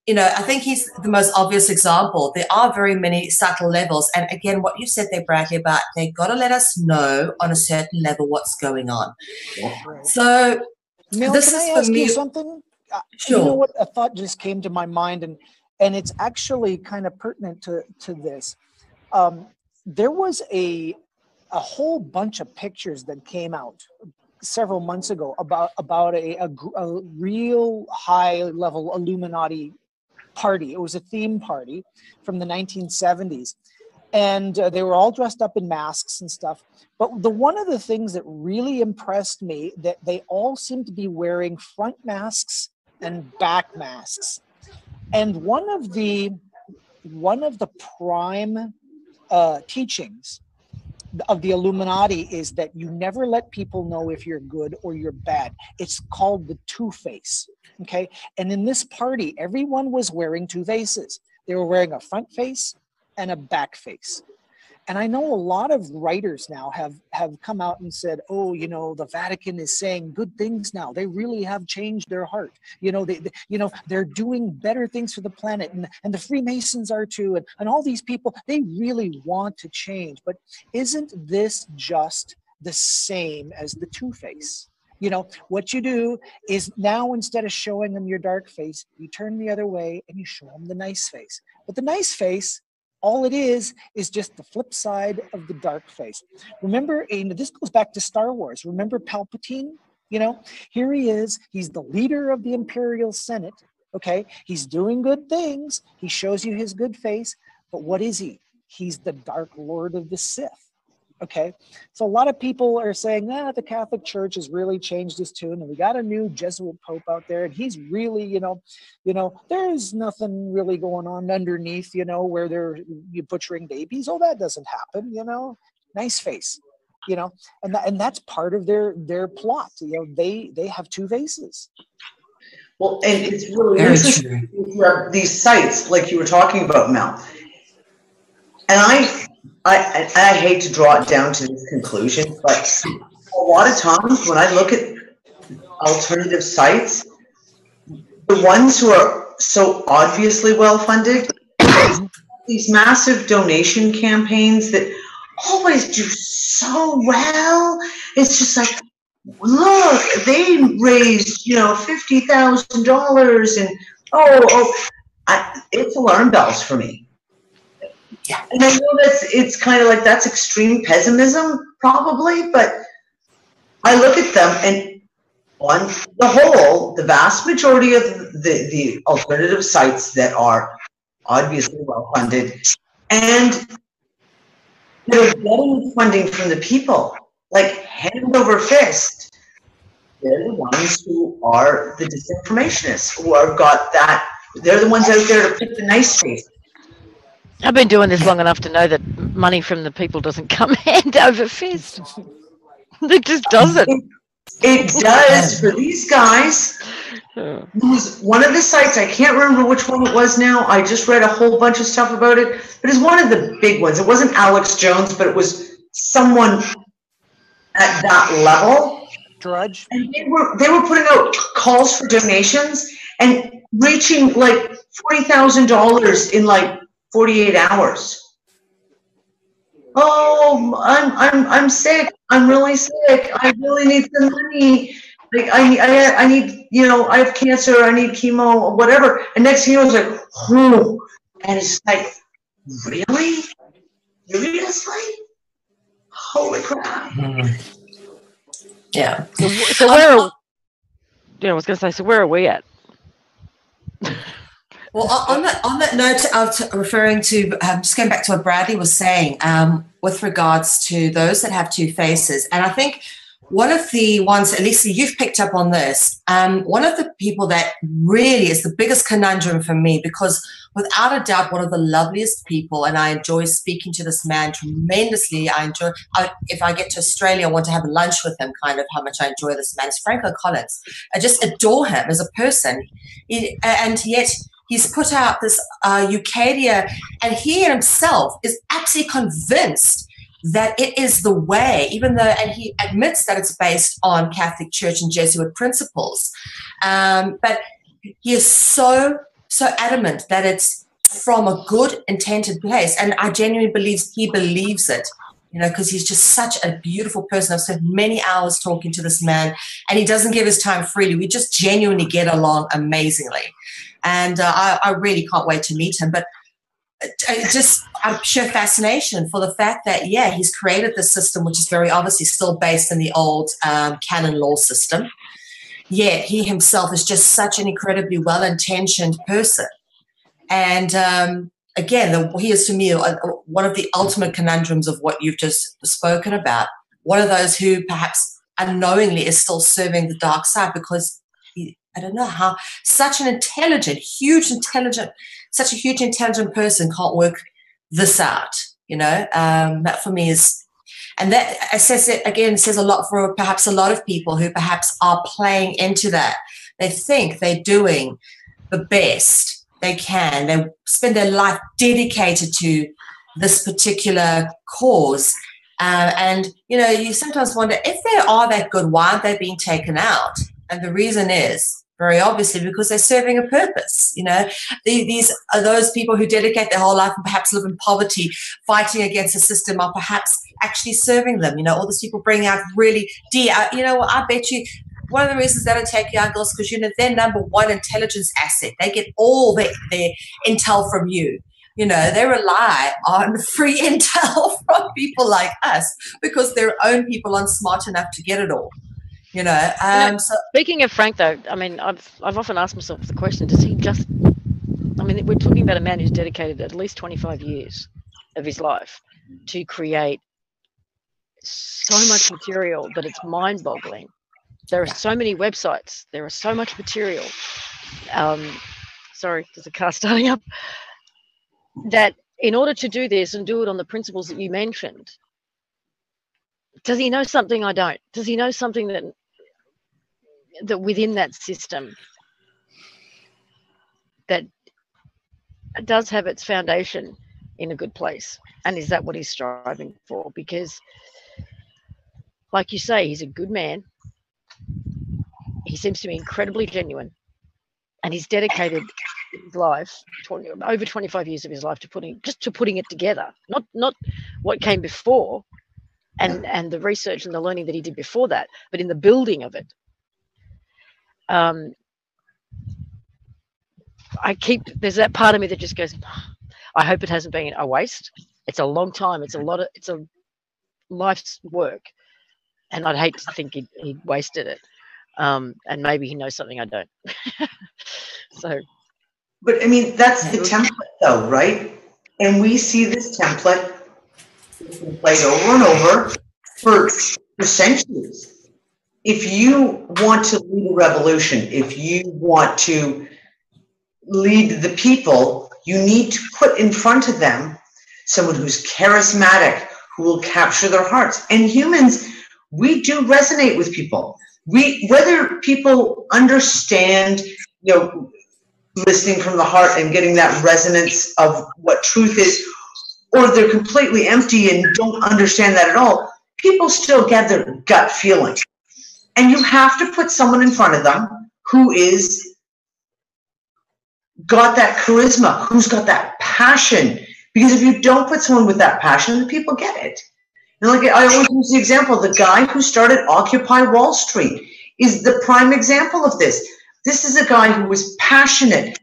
you know, I think he's the most obvious example. There are very many subtle levels. And again, what you said there, Bradley, about they've got to let us know on a certain level what's going on. Right. So Mel, this can is I ask me. You something? Sure. You know what? A thought just came to my mind, and it's actually kind of pertinent to this. There was a whole bunch of pictures that came out several months ago about a real high level Illuminati party. It was a theme party from the 1970s, and they were all dressed up in masks and stuff. But one of the things that really impressed me, that they all seemed to be wearing front masks and back masks. And one of the prime teachings of the Illuminati is that you never let people know if you're good or you're bad. It's called the two-face, okay? And in this party, everyone was wearing two faces. They were wearing a front face and a back face. And I know a lot of writers now have come out and said, oh, you know, the Vatican is saying good things now. They really have changed their heart. You know, they're doing better things for the planet, and the Freemasons are too. And all these people, they really want to change. But isn't this just the same as the two-face? You know, what you do is now, instead of showing them your dark face, you turn the other way and you show them the nice face. But the nice face, all it is just the flip side of the dark face. Remember, this goes back to Star Wars. Remember Palpatine? You know, here he is. He's the leader of the Imperial Senate, Okay, he's doing good things. He shows you his good face, but what is he? He's the Dark Lord of the Sith. Okay, so a lot of people are saying, the Catholic Church has really changed its tune, and we got a new Jesuit Pope out there, and he's really, there's nothing really going on underneath, where they're butchering babies. Oh, that doesn't happen, nice face, and that's part of their plot. They have two faces. Well, and it's really interesting. You have these sites like you were talking about, Mel, and I hate to draw it down to this conclusion, but a lot of times when I look at alternative sites, the ones who are so obviously well-funded, these massive donation campaigns that always do so well. It's just like, look, they raised, $50,000, and it's alarm bells for me. Yeah. And I know it's kind of like that's extreme pessimism, probably, but I look at them, and on the whole, the vast majority of the alternative sites that are obviously well funded and they're getting funding from the people, like hand over fist. They're the ones who are the disinformationists, who are got that. They're the ones out there to pick the nice face. I've been doing this long enough to know that money from the people doesn't come hand over fist. It just doesn't. It does for these guys. It was one of the sites, I can't remember which one it was now. I just read a whole bunch of stuff about it, but it's one of the big ones. It wasn't Alex Jones, but it was someone at that level. Drudge. And they were putting out calls for donations and reaching like $40,000 in like 48 hours. Oh, I'm sick. I'm really sick. I really need some money. Like I need, I have cancer. I need chemo, whatever. And next thing I was like, and it's like, really? Seriously? Holy crap! Yeah. So where are? I was going to say. So where are we at? Well, on that note, I was referring to, just going back to what Bradley was saying with regards to those that have two faces. And I think one of the ones, at least you've picked up on this, one of the people that really is the biggest conundrum for me, because without a doubt, one of the loveliest people, and I enjoy speaking to this man tremendously. If I get to Australia, I want to have lunch with him, kind of how much I enjoy this man. It's Franco Collins. I just adore him as a person. And yet he's put out this Eucadia, and he himself is absolutely convinced that it is the way, even though, and he admits that it's based on Catholic Church and Jesuit principles. But he is so adamant that it's from a good intended place. And I genuinely believe he believes it, because he's just such a beautiful person. I've spent many hours talking to this man, and he doesn't give his time freely. We just genuinely get along amazingly. And I really can't wait to meet him. But just sheer fascination for the fact that, he's created this system, which is very obviously still based in the old canon law system. Yet he himself is just such an incredibly well-intentioned person. And again, he is to me one of the ultimate conundrums of what you've just spoken about. One of those who perhaps unknowingly is still serving the dark side because I don't know how such a huge intelligent person can't work this out, that for me is, and that says a lot for perhaps a lot of people who perhaps are playing into that. They think they're doing the best they can. They spend their life dedicated to this particular cause. And, you sometimes wonder if they are that good, why aren't they being taken out? And the reason is, very obviously, because they're serving a purpose. These are those people who dedicate their whole life and perhaps live in poverty, fighting against the system, are perhaps actually serving them. All these people bring out really dear. I bet you one of the reasons they don't take you out, girls, because they're number one intelligence asset. They get all their intel from you. They rely on free intel from people like us because their own people aren't smart enough to get it all. So speaking of Frank, though, I mean, I've often asked myself the question: does he just? I mean, we're talking about a man who's dedicated at least 25 years of his life to create so much material that it's mind-boggling. There are so many websites. There is so much material. Sorry, there's a car starting up. That in order to do this and do it on the principles that you mentioned, does he know something I don't? Does he know something that within that system that does have its foundation in a good place? And is that what he's striving for? Because, like you say, he's a good man. He seems to be incredibly genuine, and he's dedicated his life, over 25 years of his life, to putting it together. Not what came before, and the research and the learning that he did before that, but in the building of it. There's that part of me that just goes, I hope it hasn't been a waste. It's a long time. It's a life's work, and I'd hate to think he wasted it. And maybe he knows something I don't. So, but I mean, that's the template, though, right? And we see this template played over and over for centuries. If you want to lead a revolution, if you want to lead the people, you need to put in front of them someone who's charismatic, who will capture their hearts. And humans, we do resonate with people. Whether people understand, listening from the heart and getting that resonance of what truth is, or they're completely empty and don't understand that at all, people still get their gut feeling. And you have to put someone in front of them who is got that charisma, who's got that passion. Because if you don't put someone with that passion, the people get it. And like I always use the example, the guy who started Occupy Wall Street is the prime example of this. This is a guy who was passionate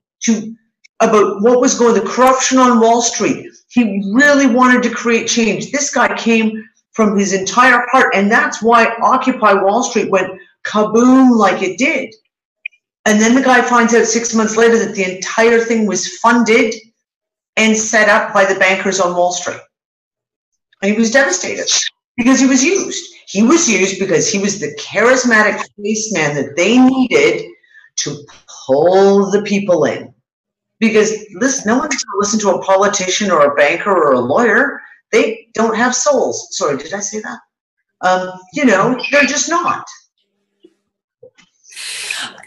about what was going, the corruption on Wall Street. He really wanted to create change. This guy came from his entire heart, and that's why Occupy Wall Street went kaboom like it did. And then the guy finds out 6 months later that the entire thing was funded and set up by the bankers on Wall Street. And he was devastated because he was used. He was used because he was the charismatic spaceman that they needed to pull the people in. Because no one's going to listen to a politician or a banker or a lawyer. They don't have souls. Sorry, did I say that? They're just not.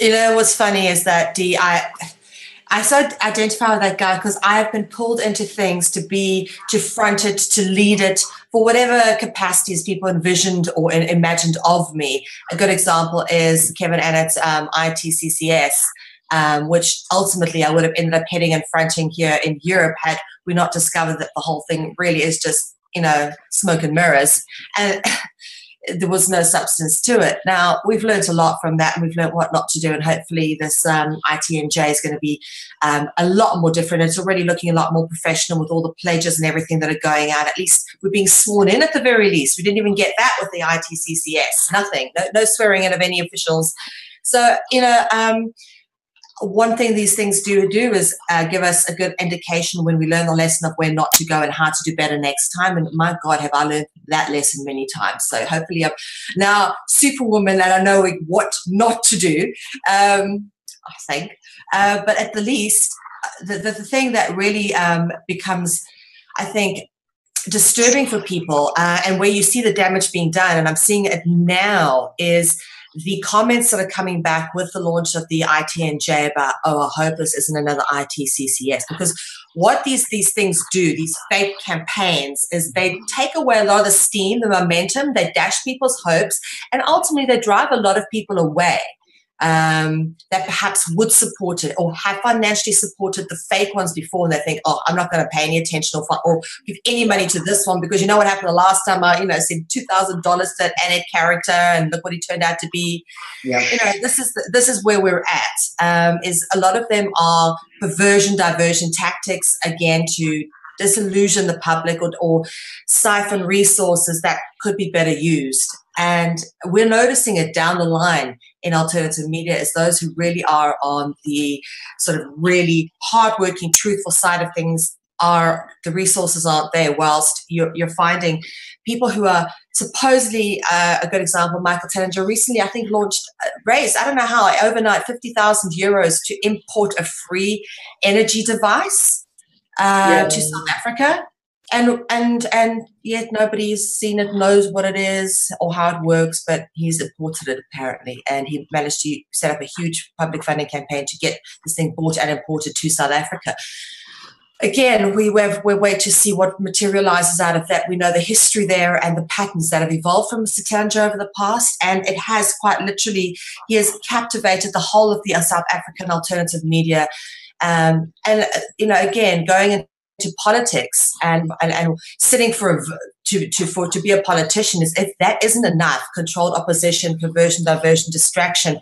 What's funny is that, Dee, I so identify with that guy because I have been pulled into things to front it, to lead it, for whatever capacities people envisioned or imagined of me. A good example is Kevin Annett's ITCCS, which ultimately I would have ended up heading and fronting here in Europe had we not discovered that the whole thing really is just, smoke and mirrors. And there was no substance to it. Now, we've learned a lot from that, and we've learned what not to do, and hopefully this ITNJ is going to be a lot more different. It's already looking a lot more professional with all the pledges and everything that are going out. At least we're being sworn in at the very least. We didn't even get that with the ITCCS. Nothing. No swearing in of any officials. So, one thing these things do is give us a good indication when we learn the lesson of where not to go and how to do better next time. And my God, have I learned that lesson many times. So hopefully I'm now superwoman and I know what not to do, I think. But at the least, the thing that really becomes, I think, disturbing for people and where you see the damage being done, and I'm seeing it now, is the comments that are coming back with the launch of the ITNJ about, I hope this isn't another ITCCS. Because what these things do, these fake campaigns, is they take away a lot of the steam, the momentum, they dash people's hopes, and ultimately they drive a lot of people away that perhaps would support it or have financially supported the fake ones before, and they think, I'm not going to pay any attention or give any money to this one because you know what happened the last time I said $2,000 to that Annette character and look what he turned out to be. Yeah. This is where we're at. Is a lot of them are diversion tactics, again, to disillusion the public or siphon resources that could be better used. And we're noticing it down the line in alternative media as those who really are on the sort of really hardworking, truthful side of things the resources aren't there, whilst you're finding people who are supposedly a good example. Michael Tellinger recently, I think, raised, I don't know how, overnight 50,000 euros to import a free energy device to South Africa. And yet nobody's seen it, knows what it is or how it works, but he's imported it apparently. And he managed to set up a huge public funding campaign to get this thing bought and imported to South Africa. Again, we wait to see what materializes out of that. We know the history there and the patterns that have evolved from Mr. Tellinger over the past, and it has quite literally, he has captivated the whole of the South African alternative media. And, again, going into politics and sitting to be a politician, is if that isn't enough, controlled opposition, perversion, diversion, distraction,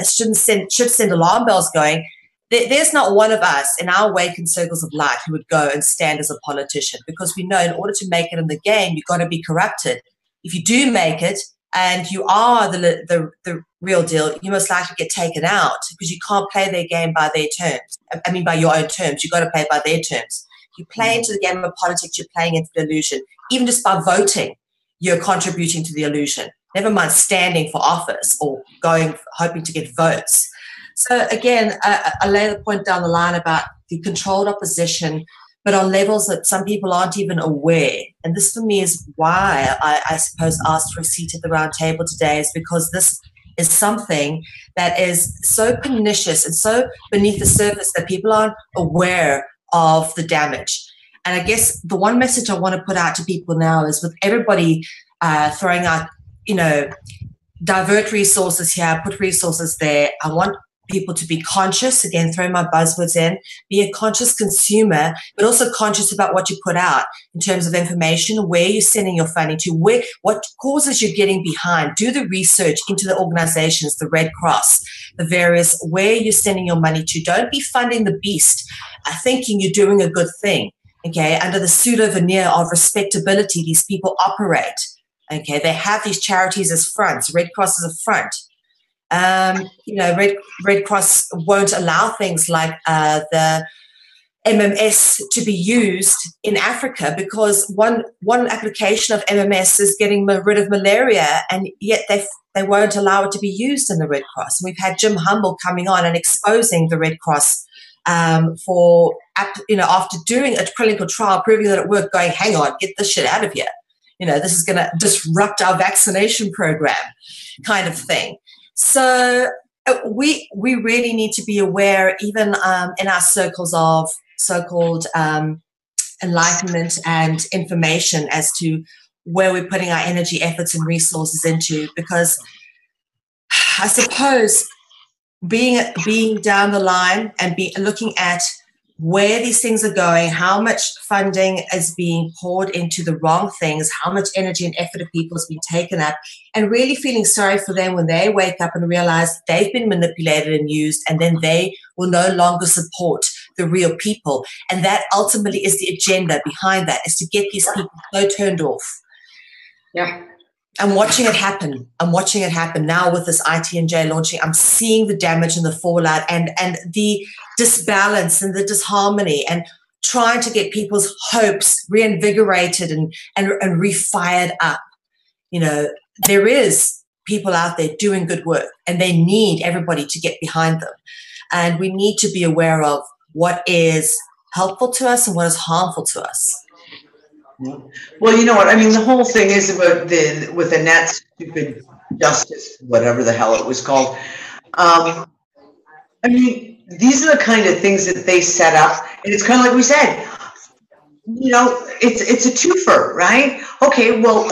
should send alarm bells going. There's not one of us in our awakened circles of light who would go and stand as a politician, because we know in order to make it in the game, you've got to be corrupted. If you do make it and you are the real deal, you most likely get taken out, because you can't play their game by their terms. I mean, by your own terms. You've got to play by their terms. You play into the game of politics, you're playing into the illusion. Even just by voting, you're contributing to the illusion. Never mind standing for office or hoping to get votes. So again, I lay the point down the line about the controlled opposition, but on levels that some people aren't even aware. And this for me is why I suppose asked for a seat at the round table today, is because this is something that is so pernicious and so beneath the surface that people aren't aware of the damage. And I guess the one message I want to put out to people now is, with everybody throwing out, divert resources here, put resources there, I want people to be conscious, again, throw my buzzwords in, be a conscious consumer, but also conscious about what you put out in terms of information, where you're sending your funding to, what causes you're getting behind. Do the research into the organizations, the Red Cross, the various, where you're sending your money to. Don't be funding the beast, thinking you're doing a good thing, okay? Under the pseudo veneer of respectability, these people operate, okay? They have these charities as fronts. Red Cross is a front. Red Cross won't allow things like the MMS to be used in Africa, because one application of MMS is getting rid of malaria, and yet they won't allow it to be used in the Red Cross. And we've had Jim Humble coming on and exposing the Red Cross after doing a clinical trial, proving that it worked, going, hang on, get this shit out of here. This is going to disrupt our vaccination program, kind of thing. So we really need to be aware, even in our circles of so-called enlightenment and information, as to where we're putting our energy, efforts, and resources into. Because I suppose being down the line and looking at where these things are going, how much funding is being poured into the wrong things, how much energy and effort of people has been taken up, and really feeling sorry for them when they wake up and realize they've been manipulated and used, and then they will no longer support the real people. And that ultimately is the agenda behind that, is to get these people so turned off. Yeah. I'm watching it happen. I'm watching it happen now with this ITNJ launching. I'm seeing the damage and the fallout and the disbalance and the disharmony, and trying to get people's hopes reinvigorated and refired up. There is people out there doing good work, and they need everybody to get behind them. And we need to be aware of what is helpful to us and what is harmful to us. Well, you know what? I mean, the whole thing is about with the net stupid justice, whatever the hell it was called. I mean, these are the kind of things that they set up, and it's kind of like we said, it's a twofer, right? Okay, well,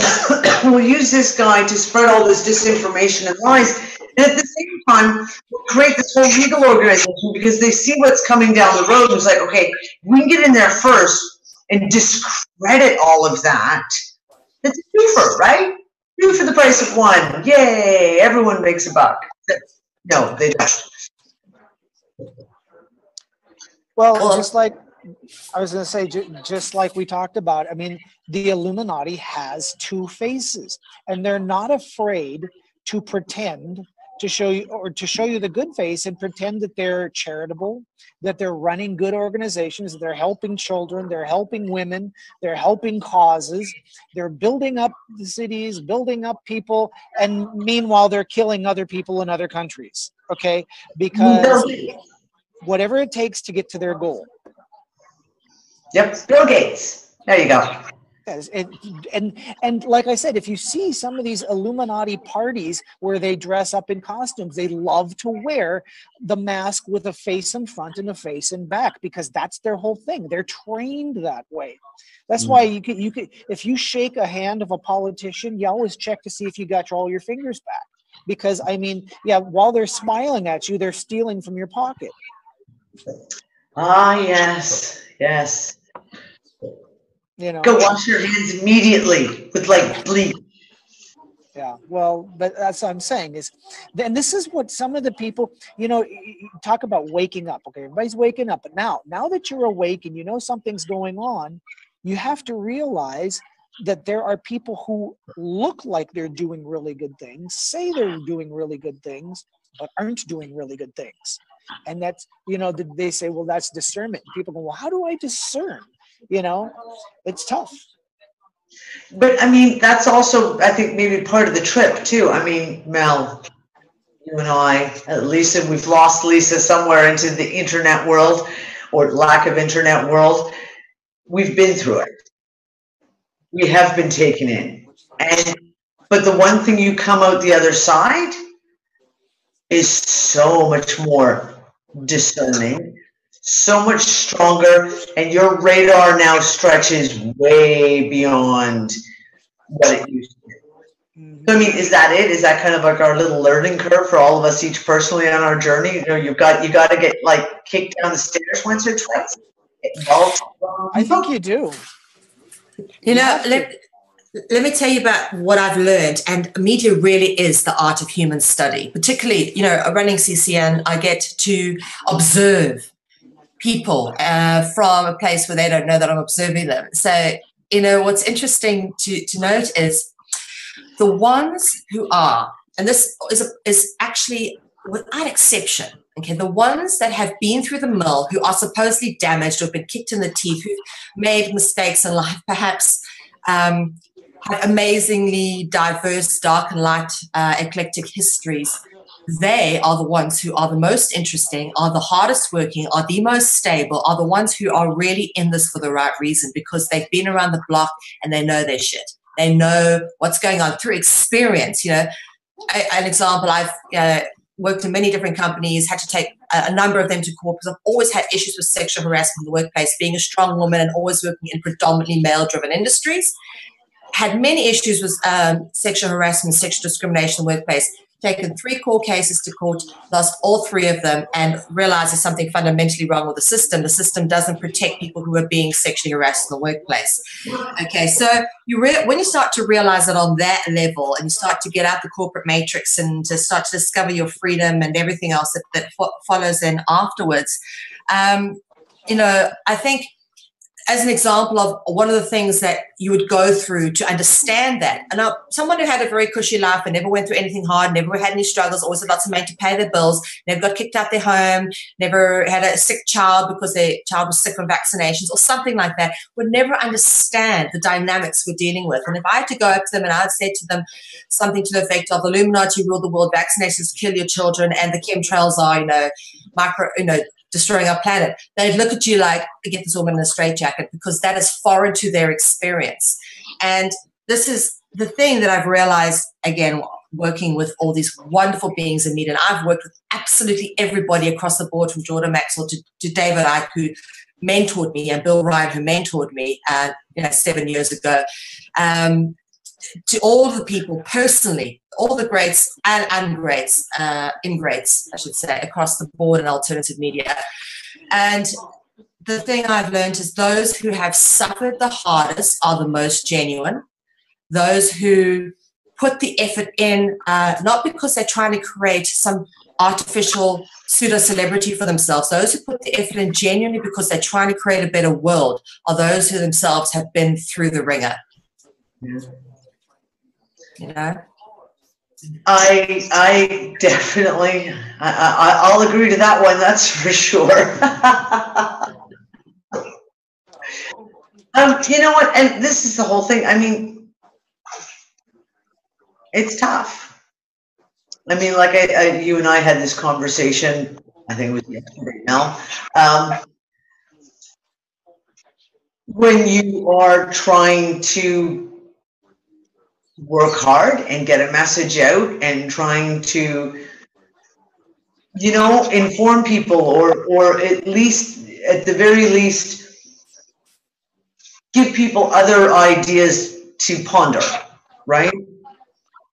we'll use this guy to spread all this disinformation and lies, and at the same time, we'll create this whole legal organization because they see what's coming down the road, and it's like, okay, we can get in there first and discredit all of that. It's a twofer, right? Two for the price of one. Yay, everyone makes a buck. No, they don't. Well, just like I was going to say, just like we talked about, I mean, the Illuminati has two faces, and they're not afraid to pretend to show you the good face and pretend that they're charitable, that they're running good organizations, they're helping children, they're helping women, they're helping causes, they're building up the cities, building up people, and meanwhile they're killing other people in other countries, okay? Because whatever it takes to get to their goal. Yep, Bill Gates. There you go. And like I said, if you see some of these Illuminati parties where they dress up in costumes, they love to wear the mask with a face in front and a face in back, because that's their whole thing. They're trained that way. That's why you could, if you shake a hand of a politician, you always check to see if you got all your fingers back. Because, I mean, yeah, while they're smiling at you, they're stealing from your pocket. Ah, yes, yes. You know, go wash your hands immediately with like bleach. Yeah, well, but that's what I'm saying is, and this is what some of the people, you know, talk about waking up. Okay, everybody's waking up, but now that you're awake and you know something's going on, you have to realize that there are people who look like they're doing really good things, say they're doing really good things, but aren't doing really good things. And that's, you know, they say, well, that's discernment. And people go, well, how do I discern? You know, it's tough. But I mean, that's also, I think, maybe part of the trip too. I mean, Mel, you and I, Lisa, we've lost Lisa somewhere into the internet world or lack of internet world. We've been through it. We have been taken in. But the one thing you come out the other side is so much more discerning, so much stronger, and your radar now stretches way beyond what it used to be. So, I mean, is that it? Is that kind of like our little learning curve for all of us each personally on our journey? You know, you got to get like kicked down the stairs once or twice. I think you do. You know, let me tell you about what I've learned. And media really is the art of human study. Particularly, you know, running CCN, I get to observe people from a place where they don't know that I'm observing them. So, you know, what's interesting to note is the ones who are, and this is actually without exception, okay, the ones that have been through the mill, who are supposedly damaged or been kicked in the teeth, who've made mistakes in life, perhaps have amazingly diverse, dark and light, eclectic histories. They are the ones who are the most interesting, are the hardest working, are the most stable, are the ones who are really in this for the right reason, because they've been around the block and they know their shit. They know what's going on through experience. You know, an example, I've worked in many different companies, had to take a number of them to court because I've always had issues with sexual harassment in the workplace, being a strong woman and always working in predominantly male-driven industries. Had many issues with sexual harassment, sexual discrimination in the workplace. Taken 3 core cases to court, lost all 3 of them, and realized there's something fundamentally wrong with the system. The system doesn't protect people who are being sexually harassed in the workplace. Okay, so when you start to realize it on that level, and you start to get out the corporate matrix and to start to discover your freedom and everything else that follows in afterwards, you know, I think, as an example of one of the things that you would go through to understand that. And now, someone who had a very cushy life and never went through anything hard, never had any struggles, always had lots of money to pay their bills, never got kicked out their home, never had a sick child because their child was sick from vaccinations or something like that, would never understand the dynamics we're dealing with. And if I had to go up to them and I would say to them something to the effect of Illuminati rule the world, vaccinations kill your children, and the chemtrails are, destroying our planet, they'd look at you like, get this woman in a straitjacket, because that is foreign to their experience. And this is the thing that I've realized, again, working with all these wonderful beings in media. And I've worked with absolutely everybody across the board, from Jordan Maxwell to David Icke, who mentored me, and Bill Ryan, who mentored me 7 years ago. To all the people personally, all the greats and ungreats, ingrates, I should say, across the board in alternative media. And the thing I've learned is those who have suffered the hardest are the most genuine. Those who put the effort in, not because they're trying to create some artificial pseudo-celebrity for themselves. Those who put the effort in genuinely because they're trying to create a better world are those who themselves have been through the ringer. Yeah. You know? I definitely, I'll agree to that one, that's for sure. You know what, and this is the whole thing, I mean, it's tough. I mean, like you and I had this conversation, I think it was yesterday now, when you are trying to work hard and get a message out and trying to, you know, inform people or at the very least give people other ideas to ponder, right?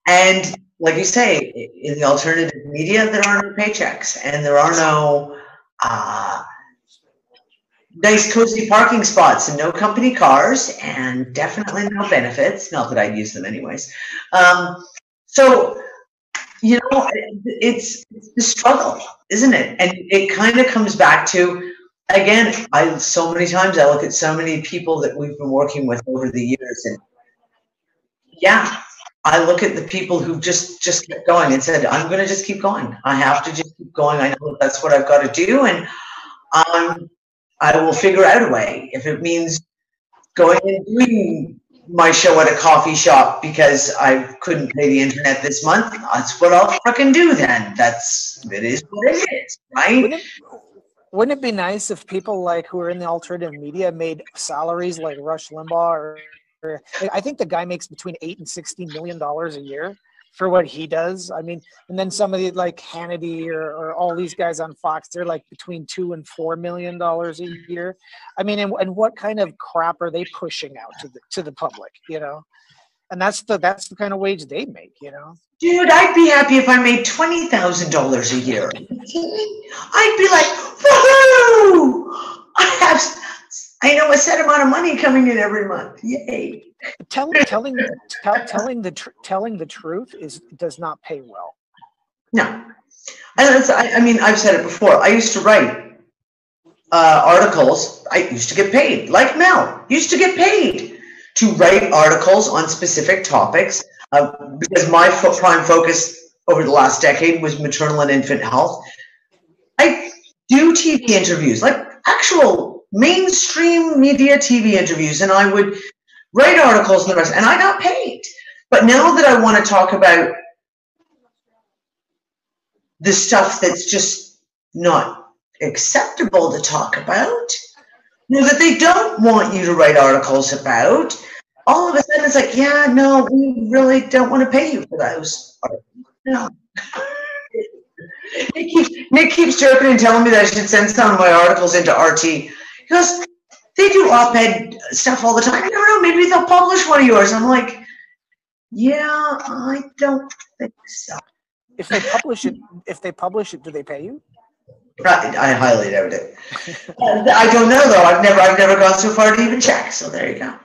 And like you say, in the alternative media, there are no paychecks and there are no nice cozy parking spots and no company cars and definitely no benefits, not that I'd use them anyways. So, you know, it's the struggle, isn't it? And it kind of comes back to, again, so many times I look at so many people that we've been working with over the years, and yeah, I look at the people who just kept going and said, I'm going to just keep going. I have to just keep going. I know that's what I've got to do, and I will figure out a way. If it means going and doing my show at a coffee shop because I couldn't pay the internet this month, that's what I'll fucking do then. It is what it is, right? Wouldn't it be nice if people like who are in the alternative media made salaries like Rush Limbaugh or I think the guy makes between $8 and $16 million a year for what he does. I mean, and then some of the like Hannity or all these guys on Fox, they're like between $2 and $4 million a year. I mean, and what kind of crap are they pushing out to the public, you know? And that's the kind of wage they make, you know? Dude, I'd be happy if I made $20,000 a year. I'd be like, woohoo! I know a set amount of money coming in every month. Yay! Telling the truth does not pay well. No, and I mean, I've said it before. I used to write articles. I used to get paid, like Mel used to get paid to write articles on specific topics because my prime focus over the last decade was maternal and infant health. I do TV interviews, like actual mainstream media TV interviews, and I would write articles and the rest, and I got paid. But now that I want to talk about the stuff that's just not acceptable to talk about, you know, that they don't want you to write articles about, all of a sudden it's like, yeah, no, we really don't want to pay you for those articles. No. Nick keeps joking and telling me that I should send some of my articles into RT. He goes, they do op-ed stuff all the time. I don't know, maybe they'll publish one of yours. I'm like, yeah, I don't think so. If they publish it, do they pay you? I highly doubt it. I don't know though. I've never gone so far to even check. So there you go.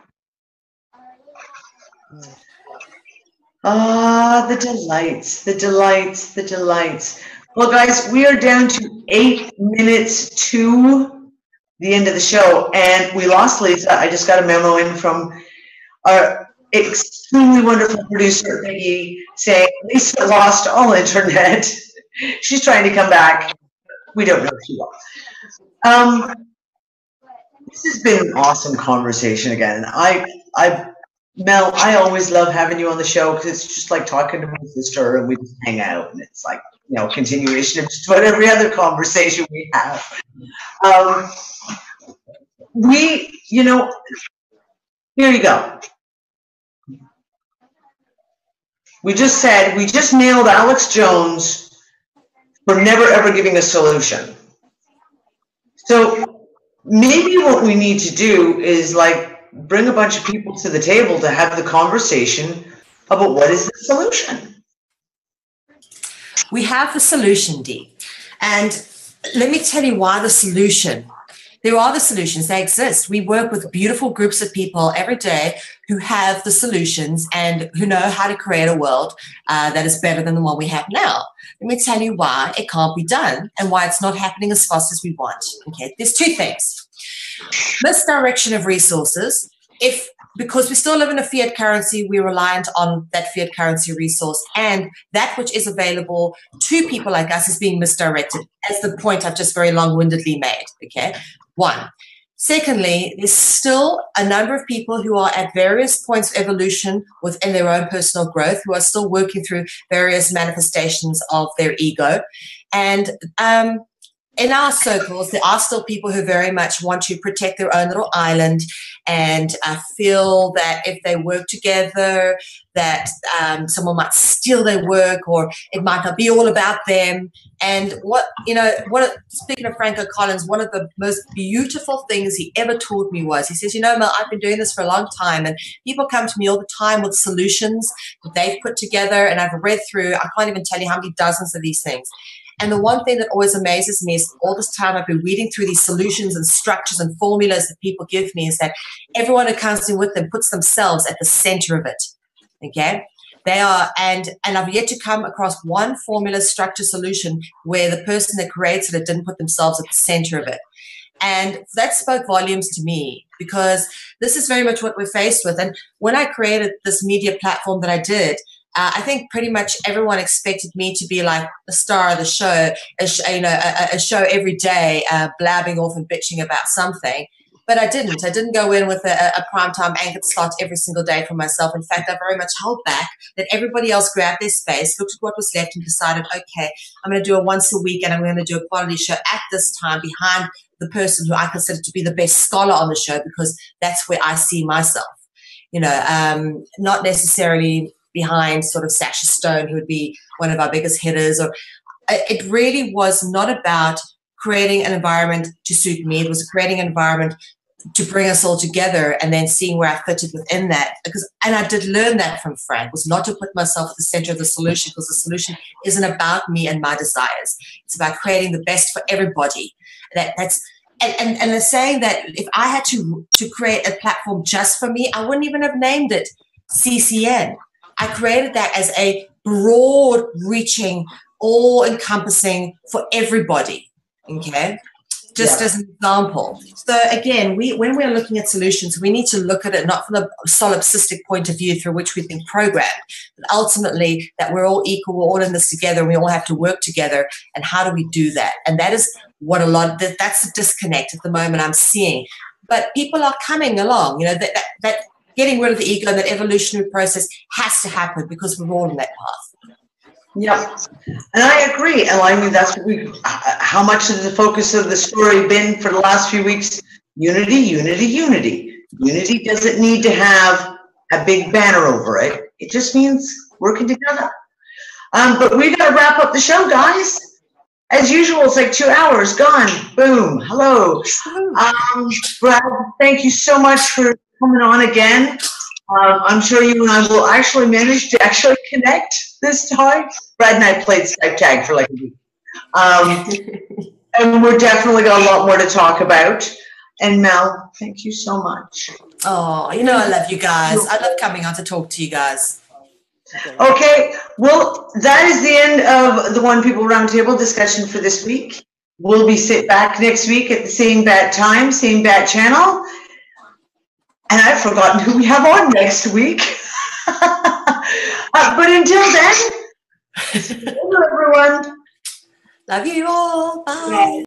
The delights, the delights, the delights. Well, guys, we are down to 8 minutes to the end of the show, and we lost Lisa. I just got a memo in from our extremely wonderful producer, Peggy, saying Lisa lost all internet. She's trying to come back. We don't know if she will. This has been an awesome conversation again. Mel, I always love having you on the show because it's just like talking to my sister and we just hang out, and it's like, you know, continuation of just about every other conversation we have. You know, here you go. We just nailed Alex Jones for never ever giving a solution. So maybe what we need to do is like bring a bunch of people to the table to have the conversation about what is the solution. We have the solution, Dee. And let me tell you why the solution There are the solutions. They exist. We work with beautiful groups of people every day who have the solutions and who know how to create a world that is better than the one we have now. Let me tell you why it can't be done and why it's not happening as fast as we want. Okay, there's two things. Misdirection of resources. Because we still live in a fiat currency, we're reliant on that fiat currency resource, and that which is available to people like us is being misdirected, as the point I've just very long-windedly made, okay? One. Secondly, there's still a number of people who are at various points of evolution within their own personal growth, who are still working through various manifestations of their ego. And in our circles, there are still people who very much want to protect their own little island and feel that if they work together, that someone might steal their work, or it might not be all about them. And speaking of Franco Collins, one of the most beautiful things he ever taught me was, he says, Mel, I've been doing this for a long time, and people come to me all the time with solutions that they've put together, and I've read through, I can't even tell you how many dozens of these things. And the one thing that always amazes me is all this time I've been reading through these solutions and structures and formulas that people give me is that everyone who comes in with them puts themselves at the center of it. Okay? They are, and I've yet to come across one formula, structure, solution where the person that created it didn't put themselves at the center of it. And that spoke volumes to me, because this is very much what we're faced with. And when I created this media platform that I did, I think pretty much everyone expected me to be like the star of the show, a show every day, blabbing off and bitching about something. But I didn't. I didn't go in with a primetime anchored slot every single day for myself. In fact, I very much held back, that everybody else grabbed their space, looked at what was left, and decided, okay, I'm going to do it once a week, and I'm going to do a quality show at this time behind the person who I consider to be the best scholar on the show, because that's where I see myself. Not necessarily behind sort of Sasha Stone, who would be one of our biggest hitters. Or it really was not about creating an environment to suit me. It was creating an environment to bring us all together, and then seeing where I fitted within that. And I did learn that from Frank, was not to put myself at the center of the solution, because the solution isn't about me and my desires. It's about creating the best for everybody. And they're saying that if I had to create a platform just for me, I wouldn't even have named it CCN. I created that as a broad-reaching, all-encompassing for everybody, okay? Just as an example. So again, when we're looking at solutions, we need to look at it not from a solipsistic point of view through which we've been programmed, but ultimately that we're all equal, we're all in this together, and we all have to work together. And how do we do that? And that is what that's the disconnect at the moment I'm seeing. But people are coming along, that getting rid of the ego and that evolutionary process has to happen, because we're all in that path. Yeah, and I agree. And I mean, that's what how much of the focus of the story been for the last few weeks? Unity, unity, unity. Unity doesn't need to have a big banner over it. It just means working together. But we got to wrap up the show, guys. As usual, it's like 2 hours gone. Boom. Hello. Brad, thank you so much for coming on again. I'm sure you and I will actually manage to actually connect this time. Brad and I played Skype tag for like a week. And we're definitely got a lot more to talk about. And Mel, thank you so much. Oh, I love you guys. I love coming on to talk to you guys. Okay, well, that is the end of the One People Roundtable discussion for this week. We'll be back next week at the same bat time, same bat channel. And I've forgotten who we have on next week. But until then, everyone. Love you all. Bye.